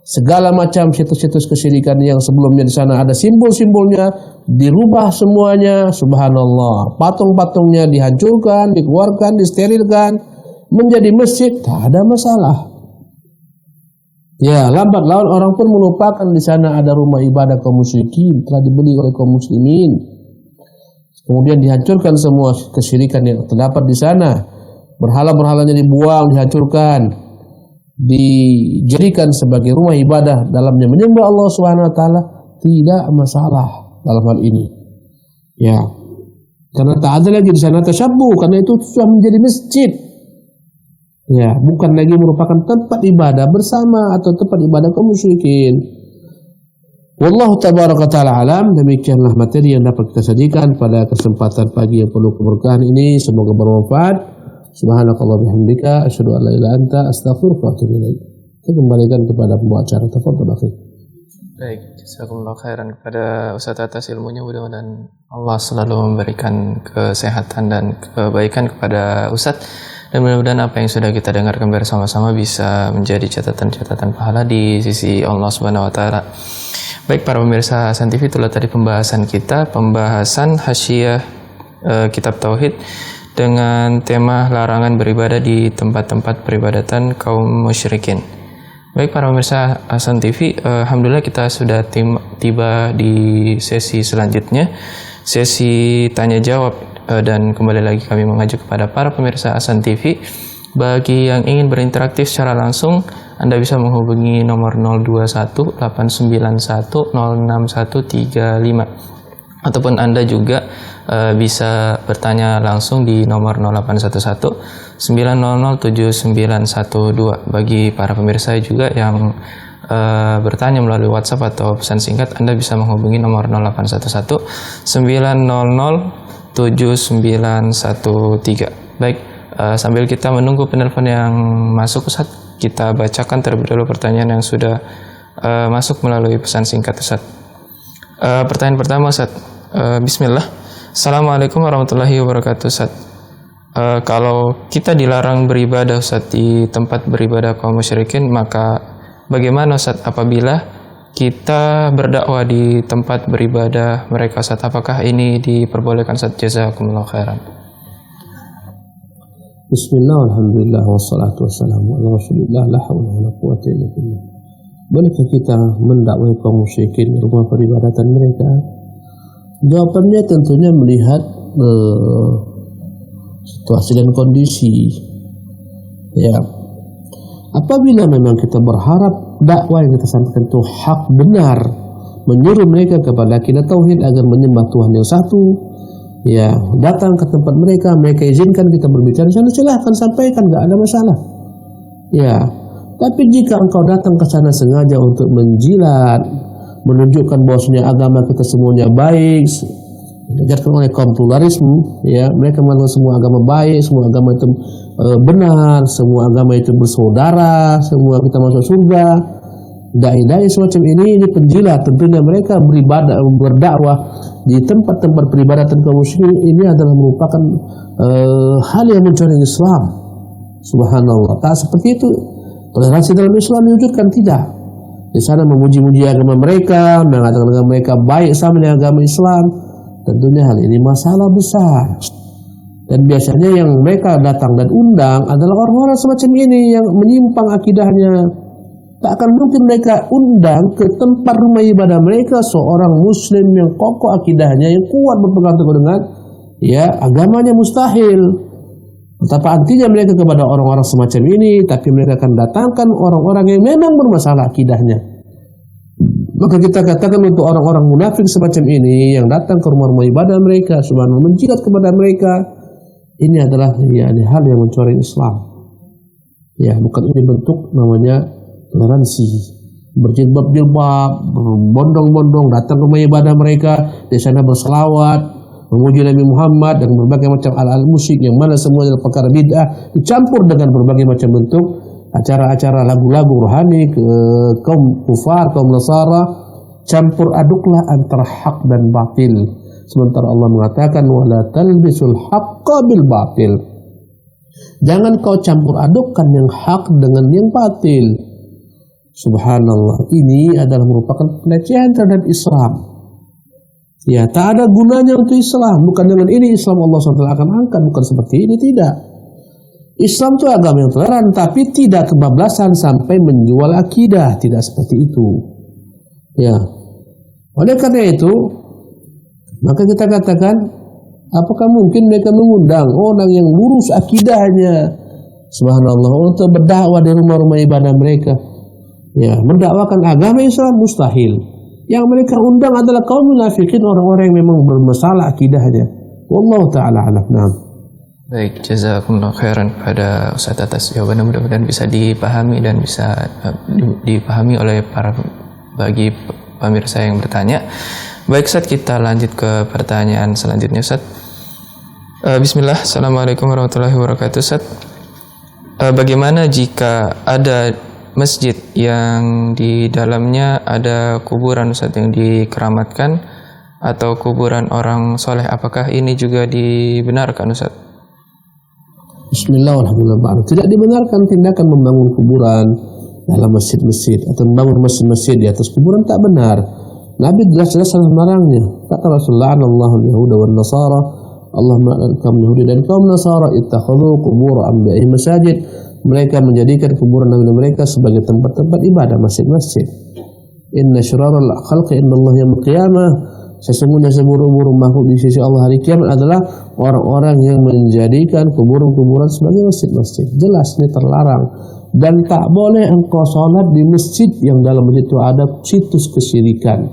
segala macam situs-situs kesyirikan yang sebelumnya di sana ada simbol-simbolnya dirubah semuanya. Subhanallah. Patung-patungnya dihancurkan, dikeluarkan, disterilkan, menjadi masjid, tak ada masalah. Ya, lambat laun orang pun melupakan di sana ada rumah ibadah kaum musyrikin telah dibeli oleh kaum muslimin. Kemudian dihancurkan semua kesyirikan yang terdapat di sana. Berhala-berhalanya dibuang, dihancurkan, dijadikan sebagai rumah ibadah, dalamnya menyembah Allah Subhanahu wa taala, tidak masalah dalam hal ini. Ya. Karena tak ada lagi di sana tasyabbuh, karena itu sudah menjadi masjid. Ya, bukan lagi merupakan tempat ibadah bersama atau tempat ibadah kaum musyrikin. Wallahu tabaraka ta'ala alam. Demikianlah materi yang dapat kita sajikan pada kesempatan pagi yang penuh keberkahan ini. Semoga bermanfaat. Subhanakallah bihamdika asyhadu an la ilaha illa anta astaghfiruka wa atubu ilaik. Kita kembalikan kepada pembawa acara. Tafadhal akhi. Baik, jazakumullah khairan kepada Ustaz atas ilmunya. Mudah-mudahan Allah selalu memberikan kesehatan dan kebaikan kepada Ustaz. Dan mudah-mudahan apa yang sudah kita dengarkan bersama-sama bisa menjadi catatan-catatan pahala di sisi Allah Subhanahu wa taala. Baik para pemirsa Hasan TV, itulah tadi pembahasan kita, pembahasan hasyiah kitab tauhid dengan tema larangan beribadah di tempat-tempat peribadatan kaum musyrikin. Baik para pemirsa Hasan TV, alhamdulillah kita sudah tiba di sesi selanjutnya, sesi tanya jawab, dan kembali lagi kami mengajak kepada para pemirsa Hasan TV, bagi yang ingin berinteraksi secara langsung, Anda bisa menghubungi nomor 021 891 06135 ataupun Anda juga bisa bertanya langsung di nomor 0811 900 7912. Bagi para pemirsa juga yang bertanya melalui WhatsApp atau pesan singkat, Anda bisa menghubungi nomor 0811 900 7913. Baik, sambil kita menunggu penelpon yang masuk, Ustaz, kita bacakan terlebih dahulu pertanyaan yang sudah masuk melalui pesan singkat, Ustaz. Pertanyaan pertama, Ustaz. Bismillah. Assalamualaikum warahmatullahi wabarakatuh, Ustaz. Kalau kita dilarang beribadah, Ustaz, di tempat beribadah kaum musyrikin, maka bagaimana, Ustaz, apabila kita berdakwah di tempat beribadah mereka, Ustaz? Apakah ini diperbolehkan, Ustaz? Jazakumullah khairan. Bismillah, alhamdulillah, wassalatu wassalamu ala rasulillah, la hawla wa la quwwata illa billah. Bolehkah kita mendakwai kaum musyrikin di rumah peribadatan mereka? Jawabannya tentunya melihat situasi dan kondisi. Ya, apabila memang kita berharap dakwah yang kita sampaikan itu hak benar, menyuruh mereka kepada akidah tauhid agar menyembah Tuhan yang satu, ya, datang ke tempat mereka izinkan kita berbicara di sana, silahkan sampaikan, nggak ada masalah. Ya, tapi jika engkau datang ke sana sengaja untuk menjilat, menunjukkan bahwasanya agama kita semuanya baik, diajarkan oleh kaum pluralisme, ya, mereka mengatakan semua agama baik, semua agama itu benar, semua agama itu bersaudara, semua kita masuk surga. Dai-dai semacam ini penjilat. Tentunya mereka beribadah, berdakwah di tempat-tempat peribadatan kaum muslimin, ini adalah merupakan hal yang mencoreng Islam. Subhanallah. Tak seperti itu. Toleransi dalam Islam diwujudkan, tidak. Di sana memuji-muji agama mereka, mengatakan agama mereka baik sama dengan agama Islam. Tentunya hal ini masalah besar. Dan biasanya yang mereka datang dan undang adalah orang-orang semacam ini yang menyimpang akidahnya. Tak akan mungkin mereka undang ke tempat rumah ibadah mereka seorang muslim yang kokoh akidahnya, yang kuat berpegang teguh dengan agamanya, mustahil. Betapa antinya mereka kepada orang-orang semacam ini, tapi mereka akan datangkan orang-orang yang memang bermasalah akidahnya. Maka kita katakan untuk orang-orang munafik semacam ini yang datang ke rumah-rumah ibadah mereka, subhanallah, menjilat kepada mereka, ini adalah hal yang mencoreng Islam. Ya, bukan ini bentuk namanya toleransi. Berjilbab-jilbab, berbondong-bondong datang ke rumah ibadah mereka, di sana berselawat, memuji Nabi Muhammad dan berbagai macam al-al musik yang mana semua adalah perkara bid'ah, dicampur dengan berbagai macam bentuk acara-acara lagu-lagu rohani ke kaum kufar, kaum Nasara. Campur aduklah antara hak dan batil. Sementara Allah mengatakan wala talbisul haqqa bil batil. Jangan kau campur adukkan yang hak dengan yang batil. Subhanallah, ini adalah merupakan pelecehan terhadap Islam. Ya, tak ada gunanya untuk Islam. Bukan dengan ini Islam Allah SWT akan angkat, bukan seperti ini, tidak. Islam itu agama yang toleran, tapi tidak kebablasan sampai menjual akidah, tidak seperti itu. Ya, oleh karena itu, maka kita katakan, apakah mungkin mereka mengundang orang yang lurus akidahnya, subhanallah, untuk berdakwah di rumah-rumah ibadah mereka? Ya, mendakwakan agama Islam mustahil. Yang mereka undang adalah kaum munafikin, orang-orang yang memang bermasalah akidahnya. Wallahu ta'ala a'lam. Nah. Baik, jazakumullah khairan pada Ustaz atas jawabannya, mudah-mudahan bisa dipahami dan bisa dipahami oleh bagi pemirsa yang bertanya. Baik, Ustaz, kita lanjut ke pertanyaan selanjutnya, Ustaz. Bismillah. Assalamualaikum warahmatullahi wabarakatuh, Ustaz. Bagaimana jika ada masjid yang di dalamnya ada kuburan, Ustaz, yang dikeramatkan atau kuburan orang soleh? Apakah ini juga dibenarkan, Ustaz? Bismillah, alhamdulillah. Tidak dibenarkan tindakan membangun kuburan dalam masjid-masjid atau membangun masjid-masjid di atas kuburan, tak benar. Nabi jelas-jelas melarangnya. Kata Rasulullah, Allahul Yahuda wan Nasara, Allah melaknat kaum Yahudi dan kaum Nasara, ittakhadhu qubur anbiya'ihim masajid. Mereka menjadikan kuburan nabi mereka sebagai tempat-tempat ibadah, masjid-masjid. Inna syiraral khalqi indallahi yaumil qiyamah. Sesungguhnya seburuk-buruk makhluk di sisi Allah hari kiamat adalah orang-orang yang menjadikan kuburan-kuburan sebagai masjid-masjid. Jelas ini terlarang. Dan tak boleh engkau sholat di masjid yang dalam masjid itu ada situs kesyirikan.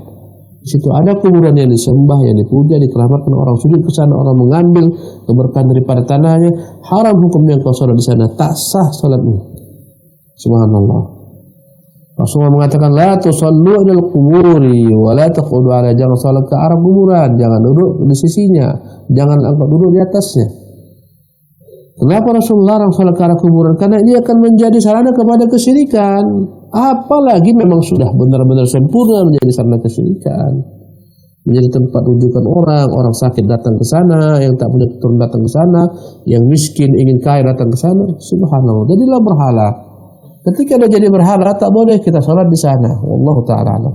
Di situ ada kuburan yang disembah, yang dipuja, dikeramatkan, orang sujud ke sana, orang mengambil keberkahan daripada tanahnya. Haram hukumnya kau sholat di sana, tak sah sholatmu. Subhanallah. Rasulullah mengatakan la tusallu ilal quburi wa la taqudu ala, jangan salat ke arah kuburan, jangan duduk di sisinya, jangan angkat duduk di atasnya. Kenapa Rasulullah larang salat ke arah kuburan? Karena ini akan menjadi sarana kepada kesyirikan. Apalagi memang sudah benar-benar sempurna menjadi sarana kesyirikan, menjadi tempat rujukan orang sakit datang ke sana, yang tak punya keturunan datang ke sana, yang miskin ingin kaya datang ke sana. Subhanallah, jadilah berhala. Ketika dia jadi berhala, tak boleh kita sholat di sana. Wallahu ta'ala a'lam.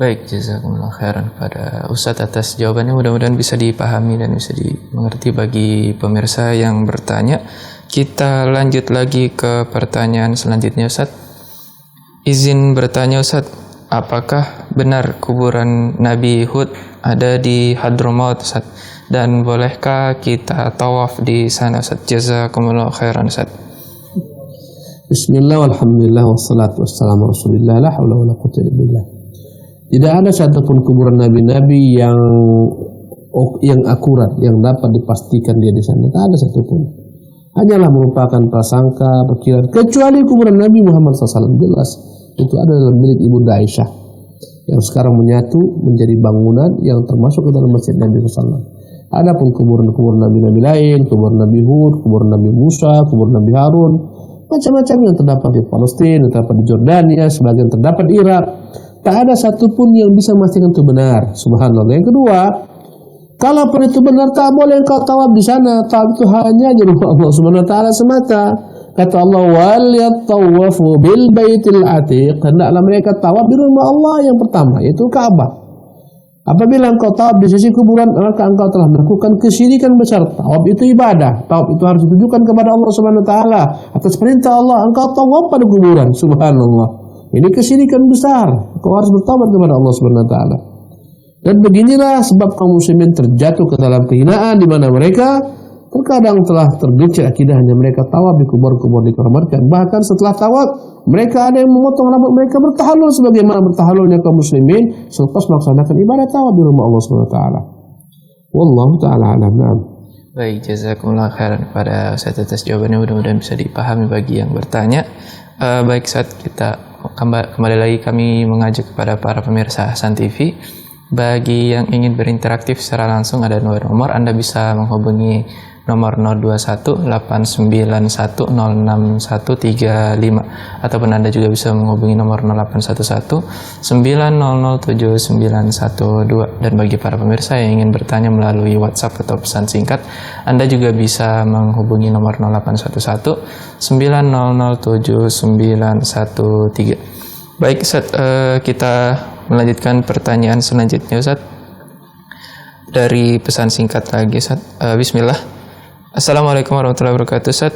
Baik, jazakumullah khairan kepada Ustadz atas jawabannya. Mudah-mudahan bisa dipahami dan bisa dimengerti bagi pemirsa yang bertanya. Kita lanjut lagi ke pertanyaan selanjutnya, Ustadz. Izin bertanya, Ustadz, apakah benar kuburan Nabi Hud ada di Hadramaut, Ustadz? Dan bolehkah kita tawaf di sana, Ustadz? Jazakumullah khairan, Ustadz. Bismillah, walhamdulillah, wassalatu wassalamu rasulillah, la hawla wa la quwwata illa billah. Tidak ada satupun kuburan nabi-nabi yang akurat, yang dapat dipastikan dia di sana. Tak ada satupun. Hanyalah merupakan prasangka, perkiraan. Kecuali kuburan Nabi Muhammad SAW, jelas itu ada dalam milik Ibunda Aisyah, yang sekarang menyatu menjadi bangunan yang termasuk ke dalam masjid Nabi SAW. Adapun kuburan-kuburan nabi-nabi lain, kuburan Nabi Hud, kuburan Nabi Musa, kuburan Nabi Harun, macam-macam yang terdapat di Palestina, terdapat di Jordania, sebagian terdapat di Irak. Tak ada satupun yang bisa memastikan itu benar. Subhanallah. Yang kedua, kalaupun itu benar, tak boleh engkau tawaf di sana. Tawaf itu hanya di rumah Allah Subhanahu wa taala semata. Kata Allah, wal yatawafu bil baitil atiq. Hendaklah mereka tawaf di rumah Allah yang pertama, yaitu Ka'bah. Apabila engkau tawaf di sisi kuburan, maka engkau telah melakukan kesyirikan besar. Tawaf itu ibadah. Tawaf itu harus ditujukan kepada Allah Subhanahu wa taala. Atas perintah Allah, engkau tawaf pada kuburan. Subhanallah. Ini kesyirikan besar. Kau harus bertaubat kepada Allah Subhanahu wa taala. Dan beginilah sebab kaum muslimin terjatuh ke dalam kehinaan, di mana mereka terkadang telah tergelincir akidahnya. Mereka tawaf di kubur-kubur dikeramatkan. Bahkan setelah tawaf, mereka ada yang memotong rambut mereka, bertahalul sebagaimana bertahalulnya kaum muslimin selepas melaksanakan ibadah tawaf di rumah Allah Subhanahu wa taala. Wallahu taala a'lam. Baik, jazakumullah khairan kepada Ustaz atas jawabannya. Mudah-mudahan bisa dipahami bagi yang bertanya. Baik, saat kita kembali lagi kami mengajak kepada para pemirsa Hasan TV, bagi yang ingin berinteraksi secara langsung ada dua nomor. Anda bisa menghubungi nomor 021891061135, ataupun Anda juga bisa menghubungi nomor 081190079112. Dan bagi para pemirsa yang ingin bertanya melalui WhatsApp atau pesan singkat, Anda juga bisa menghubungi nomor 081190079113. Baik, Ustaz, kita melanjutkan pertanyaan selanjutnya, Ustaz, dari pesan singkat lagi, Ustaz. Bismillah. Assalamualaikum warahmatullahi wabarakatuh, Ustaz.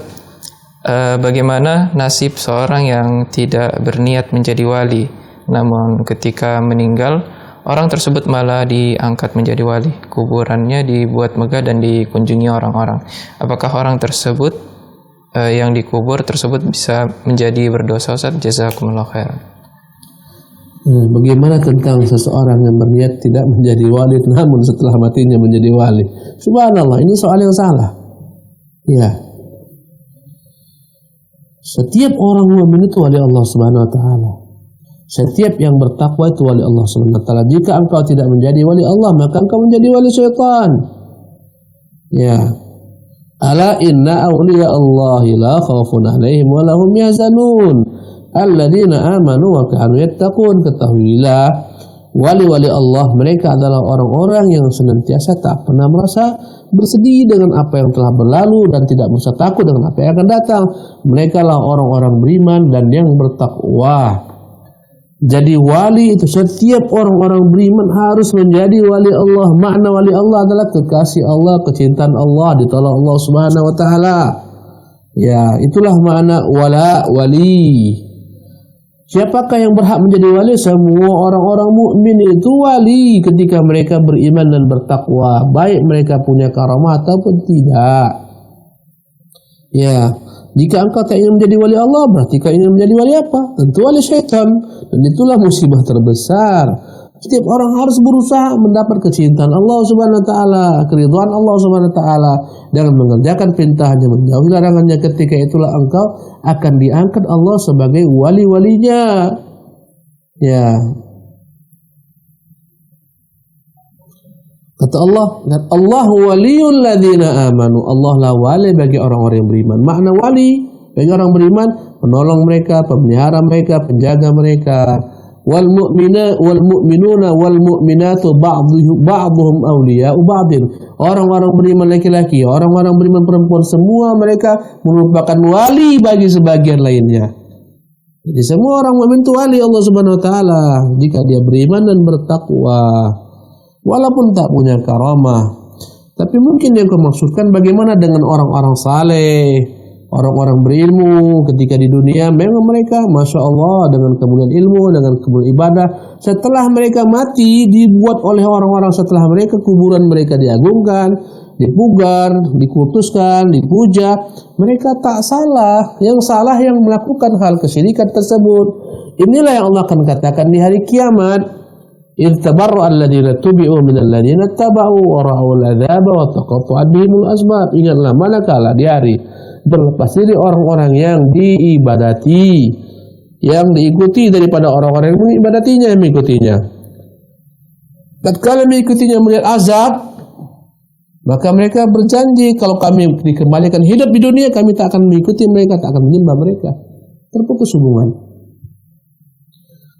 Bagaimana nasib seorang yang tidak berniat menjadi wali, namun ketika meninggal, orang tersebut malah diangkat menjadi wali, kuburannya dibuat megah dan dikunjungi orang-orang. Apakah orang tersebut yang dikubur tersebut bisa menjadi berdosa, Ustaz? Jazakumullah khairan. Bagaimana tentang seseorang yang berniat tidak menjadi wali, namun setelah matinya menjadi wali? Subhanallah, ini soal yang salah. Ya, setiap orang mukmin itu wali Allah Subhanahu wa taala. Setiap yang bertakwa itu wali Allah Subhanahu wa taala. Jika engkau tidak menjadi wali Allah, maka engkau menjadi wali syaitan. Ya. Ala inna awliya Allahi la khaufun 'alaihim wa lahum yahzanun. Alladzina amanu wa kanu yattaqun. Ketahuilah, wali-wali Allah mereka adalah orang-orang yang senantiasa tak pernah merasa bersedih dengan apa yang telah berlalu dan tidak merasa takut dengan apa yang akan datang. Mereka lah orang-orang beriman dan yang bertakwa. Jadi wali itu setiap orang-orang beriman harus menjadi wali Allah. Makna wali Allah adalah kekasih Allah, kecintaan Allah, ditolong Allah Subhanahu wa taala. Ya, itulah makna wali. Siapakah yang berhak menjadi wali? Semua orang-orang mukmin itu wali ketika mereka beriman dan bertakwa, baik mereka punya karamah ataupun tidak. Ya, jika engkau tak ingin menjadi wali Allah, berarti kau ingin menjadi wali apa? Tentu wali syaitan. Dan itulah musibah terbesar. Setiap orang harus berusaha mendapat kecintaan Allah Subhanahu wa taala, keridhaan Allah Subhanahu wa taala dengan mengerjakan perintahnya, menjauhi larangannya. Ketika itulah engkau akan diangkat Allah sebagai wali-walinya. Ya. Kata Allah, Allahu waliyul ladzina amanu. Allah lah wali bagi orang-orang yang beriman. Makna wali bagi orang beriman, penolong mereka, pemelihara mereka, penjaga mereka. Wal mu'minuna wal mu'minatu ba'dhum awliya'u ba'din. Orang-orang beriman laki-laki, orang-orang beriman perempuan, semua mereka merupakan wali bagi sebagian lainnya. Jadi semua orang mukmin itu wali Allah Subhanahu wa taala jika dia beriman dan bertakwa. Walaupun tak punya karamah. Tapi mungkin yang kau maksudkan bagaimana dengan orang-orang saleh, orang-orang berilmu ketika di dunia, memang mereka Masya Allah dengan kemuliaan ilmu, dengan kemuliaan ibadah. Setelah mereka mati, dibuat oleh orang-orang setelah mereka, kuburan mereka diagungkan, dipugar, dikultuskan, dipuja. Mereka tak salah. Yang salah yang melakukan hal kesyirikan tersebut. Inilah yang Allah akan katakan di hari kiamat. إذ تبرأ الذين اتبعوا من الذين اتبعوا ورأوا العذاب وتقطعت بهم الأسباب. Ingatlah manakala di hari berlepas diri orang-orang yang diibadati, yang diikuti daripada orang-orang yang mengibadatinya, yang mengikutinya. Tatkala mengikutinya melihat azab, maka mereka berjanji kalau kami dikembalikan hidup di dunia, kami tak akan mengikuti mereka, tak akan menyembah mereka. Terputus hubungan.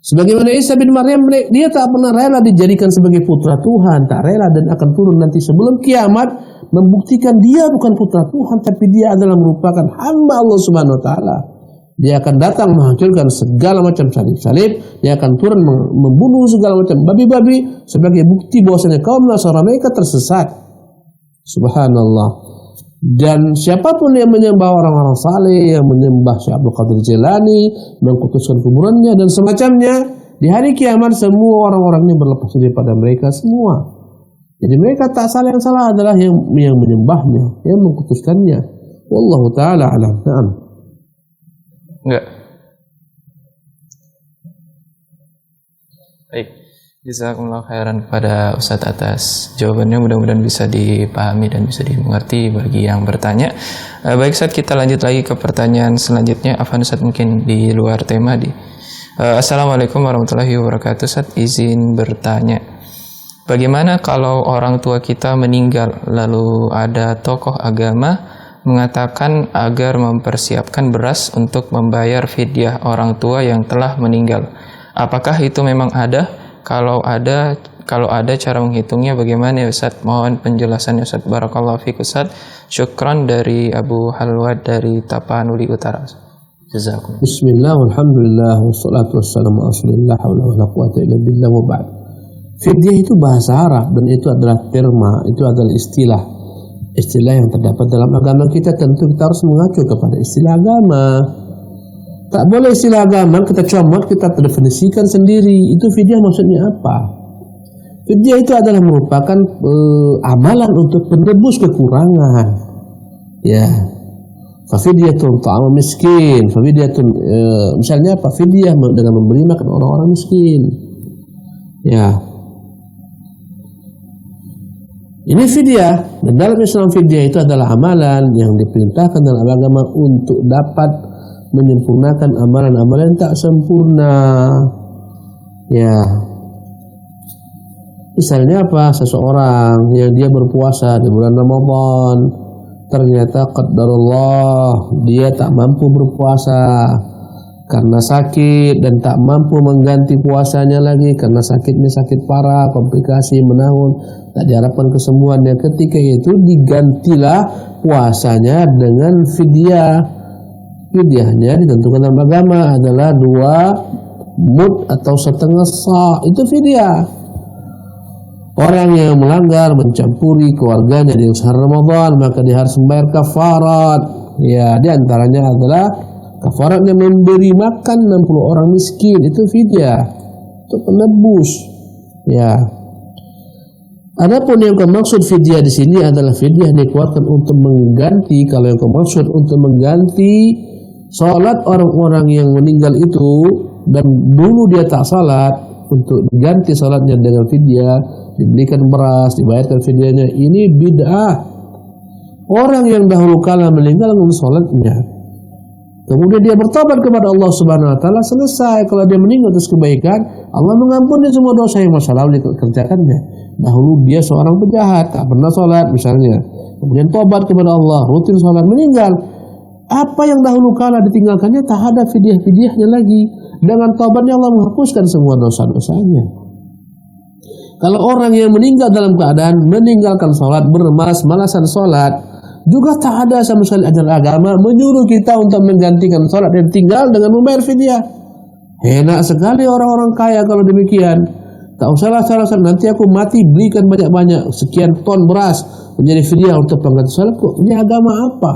Sebagaimana Isa bin Maryam, dia tak pernah rela dijadikan sebagai putra Tuhan, tak rela, dan akan turun nanti sebelum kiamat membuktikan dia bukan putra Tuhan, tapi dia adalah merupakan hamba Allah Subhanahu wa taala. Dia akan datang menghancurkan segala macam salib-salib, dia akan turun membunuh segala macam babi-babi sebagai bukti bahwasanya kaum Nasrani mereka tersesat. Subhanallah. Dan siapapun yang menyembah orang-orang saleh, yang menyembah Syekh Abdul Qadir Jilani, mengkutuskan kuburannya dan semacamnya, di hari kiamat semua orang-orang ini berlepas daripada mereka semua. Jadi mereka tak salah, yang salah adalah yang menyembahnya, yang mengkutuskannya. Wallahu taala alam. Naam. Enggak. Baik. Jazakumullah khairan kepada Ustadz atas jawabannya, mudah-mudahan bisa dipahami dan bisa dimengerti bagi yang bertanya. Baik Ustadz, kita lanjut lagi ke pertanyaan selanjutnya. Afwan Ustadz, mungkin di luar tema Assalamualaikum warahmatullahi wabarakatuh. Ustadz, izin bertanya, bagaimana kalau orang tua kita meninggal lalu ada tokoh agama mengatakan agar mempersiapkan beras untuk membayar fidyah orang tua yang telah meninggal? Apakah itu memang ada? Kalau ada cara menghitungnya bagaimana ya Ustaz? Mohon penjelasannya Ustaz. Barakallahu fiik Ustaz. Syukran dari Abu Halwad dari Tapanuli Utara. Jazakumullah. Bismillah, alhamdulillah, wassalatu wassalamu ala rasulillah, wa la quwwata illa billah, wa ba'd. Fidyah itu bahasa Arab dan itu adalah terma, itu adalah istilah yang terdapat dalam agama kita. Tentu kita harus mengacu kepada istilah agama. Tak boleh istilah agama kita comot, kita definisikan sendiri. Itu fidyah maksudnya apa? Fidyah itu adalah merupakan amalan untuk penebus kekurangan. Ya. Fafidyatun ta'am miskin. Fafidyatun misalnya apa? Fidyah dengan memberi makan orang-orang miskin. Ya. Ini fidyah. Dan dalam Islam fidyah itu adalah amalan yang diperintahkan dalam agama untuk dapat menyempurnakan amalan-amalan yang tak sempurna. Ya. Misalnya apa? Seseorang yang dia berpuasa di bulan Ramadan, ternyata qadarullah dia tak mampu berpuasa karena sakit dan tak mampu mengganti puasanya lagi karena sakitnya sakit parah, komplikasi menahun, tak diharapkan kesembuhannya. Ketika itu digantilah puasanya dengan fidyah. Fidyahnya ditentukan dalam agama adalah 2 mud atau setengah sa'. Itu fidyah. Orang yang melanggar, mencampuri keluarganya di bulan Ramadan, maka dia harus membayar kafarat. Ya, di antaranya adalah kafaratnya memberi makan 60 orang miskin. Itu fidyah. Itu penebus. Ya. Adapun yang maksud fidyah di sini adalah fidyah dikeluarkan untuk mengganti. Kalau yang maksud untuk mengganti salat orang-orang yang meninggal itu, dan dulu dia tak salat, untuk diganti sholatnya dengan fidyah, dibelikan beras, dibayarkan fidyahnya, ini bid'ah. Orang yang dahulu kala meninggalkan sholatnya, kemudian dia bertobat kepada Allah Subhanahu Wa Taala, selesai. Kalau dia meninggal atas kebaikan, Allah mengampuni semua dosa yang masa lalu dikerjakannya. Dahulu dia seorang penjahat, tak pernah sholat misalnya, kemudian tobat kepada Allah, rutin sholat, meninggal. Apa yang dahulu kala ditinggalkannya tak ada fidyah-fidyahnya lagi. Dengan tobatnya Allah menghapuskan semua dosa-dosanya. Kalau orang yang meninggal dalam keadaan meninggalkan sholat, bermalas-malasan sholat, juga tak ada sama sekali ajaran agama menyuruh kita untuk menggantikan sholat yang tinggal dengan membayar fidyah. Enak sekali orang-orang kaya kalau demikian. Tak usahlah salah-salah, nanti aku mati belikan banyak-banyak sekian ton beras menjadi fidyah untuk pengganti sholat. Ini agama apa?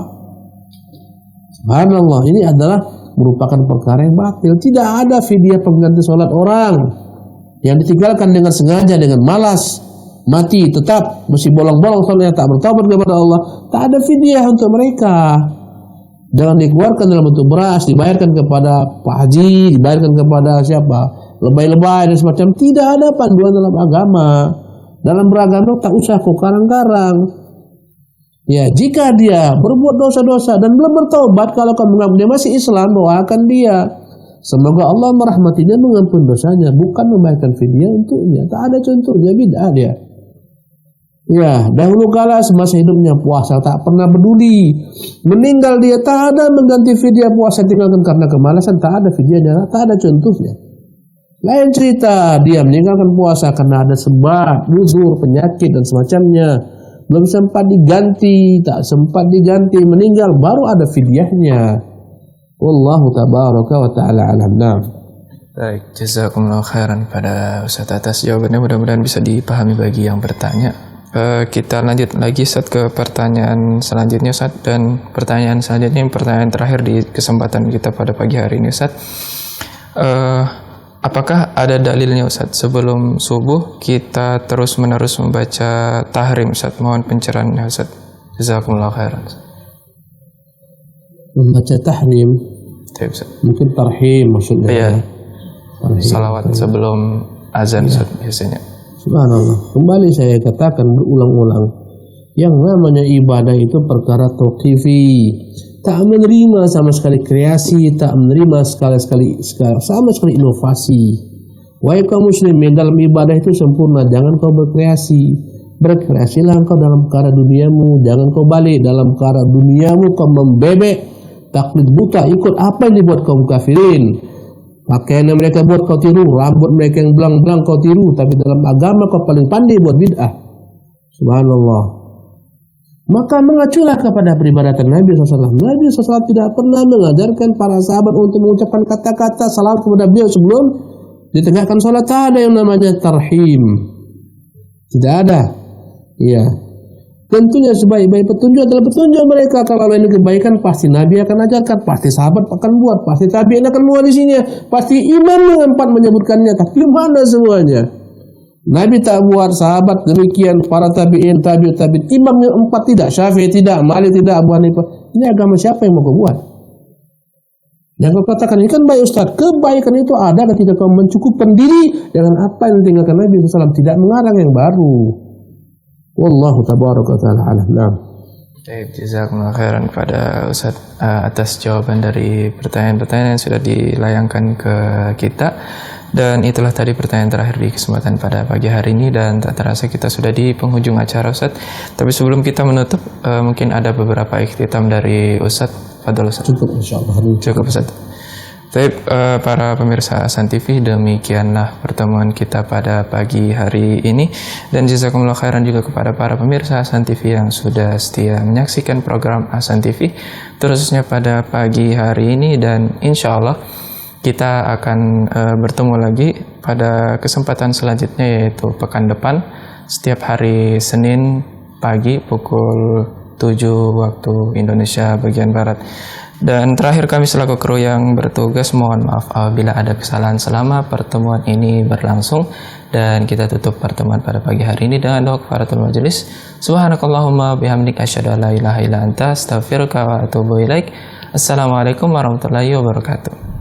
Subhanallah, ini adalah merupakan perkara yang batil. Tidak ada fidyah pengganti sholat orang yang ditinggalkan dengan sengaja, dengan malas, mati tetap masih bolong-bolong sholatnya, tak bertobat kepada Allah. Tak ada fidyah untuk mereka. Jangan dikeluarkan dalam bentuk beras, dibayarkan kepada Pak Haji, dibayarkan kepada siapa, lebay-lebay dan semacam. Tidak ada panduan dalam agama. Dalam beragama tak usah kok karang-karang. Ya, jika dia berbuat dosa-dosa dan belum bertobat, kalau kamu menganggap dia masih Islam, doakan dia. Semoga Allah merahmatinya, mengampuni dosanya, bukan membayarkan fidyah untuknya. Tak ada contohnya, bid'ah dia. Ya, dahulu kala semasa hidupnya puasa, tak pernah peduli. Meninggal dia, tak ada mengganti fidyah puasa, tinggalkan karena kemalasan, tak ada fidyahnya, tak ada contohnya. Lain cerita, dia meninggalkan puasa karena ada sebab, uzur, penyakit dan semacamnya. Belum sempat diganti, tak sempat diganti, meninggal, baru ada fidyahnya. Wallahu tabaraka wa ta'ala alam. Naam. Baik, jazakumullah khairan pada Ustaz atas jawabannya, mudah-mudahan bisa dipahami bagi yang bertanya. Kita lanjut lagi Ustaz ke pertanyaan selanjutnya Ustaz, dan pertanyaan selanjutnya pertanyaan terakhir di kesempatan kita pada pagi hari ini Ustaz. Apakah ada dalilnya Ustaz sebelum subuh kita terus-menerus membaca tahrim Ustaz? Mohon pencerahannya Ustaz. Jazakumullah khairan. Membaca tahrim, Ustaz. mungkin tarhim maksudnya. Iya. Tarhim. Salawat sebelum azan Ustaz biasanya. Subhanallah. Kembali saya katakan berulang-ulang, yang namanya ibadah itu perkara tauqifi. Tak menerima sama sekali kreasi, tak menerima sama sekali inovasi. Wahai kaum muslimin, dalam ibadah itu sempurna, jangan kau berkreasi. Berkreasilah engkau dalam perkara duniamu, jangan kau balik dalam perkara duniamu kau membebek, taklid buta, ikut apa yang dibuat kaum kafirin. Pakaian yang mereka buat kau tiru, rambut mereka yang belang-belang kau tiru, tapi dalam agama kau paling pandai buat bid'ah. Subhanallah. Maka mengaculah kepada peribadatan Nabi SAW. Nabi SAW tidak pernah mengajarkan para sahabat untuk mengucapkan kata-kata salawat kepada beliau sebelum ditegakkan sholat. Tak ada yang namanya tarhim. Tidak ada. Iya. Tentunya sebaik-baik petunjuk adalah petunjuk mereka. Kalau ini kebaikan, pasti Nabi akan ajarkan, pasti sahabat akan buat, pasti tabi'in akan mewarisinya, pasti imam yang empat menyebutkannya. Tapi mana semuanya? Nabi tak buat, sahabat demikian, para tabi'in, tabi'in, imam yang empat tidak, Syafi'i tidak, Malik tidak, Abu Hanifah. Ini agama siapa yang mau kau buat? Yang kau katakan, ini kan baik Ustaz. Kebaikan itu ada ketika kau mencukupkan diri dengan apa yang ditinggalkan Nabi SAW, tidak mengarang yang baru. Wallahu tabaraka ta'ala alam. Naam. Baik, jazakumullah khairan kepada Ustaz atas jawaban dari pertanyaan-pertanyaan yang sudah dilayangkan ke kita. Dan itulah tadi pertanyaan terakhir di kesempatan pada pagi hari ini, dan tak terasa kita sudah di penghujung acara Ustaz. Tapi sebelum kita menutup, mungkin ada beberapa ikhtitam dari Ustaz. Fadhal Ustaz. Cukup insyaallah. Cukup Ustaz. Baik, para pemirsa Hasan TV, demikianlah pertemuan kita pada pagi hari ini, dan jazakumullah khairan juga kepada para pemirsa Hasan TV yang sudah setia menyaksikan program Hasan TV terusnya pada pagi hari ini. Dan insya Allah kita akan bertemu lagi pada kesempatan selanjutnya, yaitu pekan depan setiap hari Senin pagi pukul 7 waktu Indonesia bagian Barat. Dan terakhir, kami selaku kru yang bertugas mohon maaf apabila ada kesalahan selama pertemuan ini berlangsung, dan kita tutup pertemuan pada pagi hari ini dengan doa kafaratul majelis. Subhanakallahumma bihamdika asyhadu an la ilaha illa anta astaghfiruka wa atubu ilaik. Assalamualaikum warahmatullahi wabarakatuh.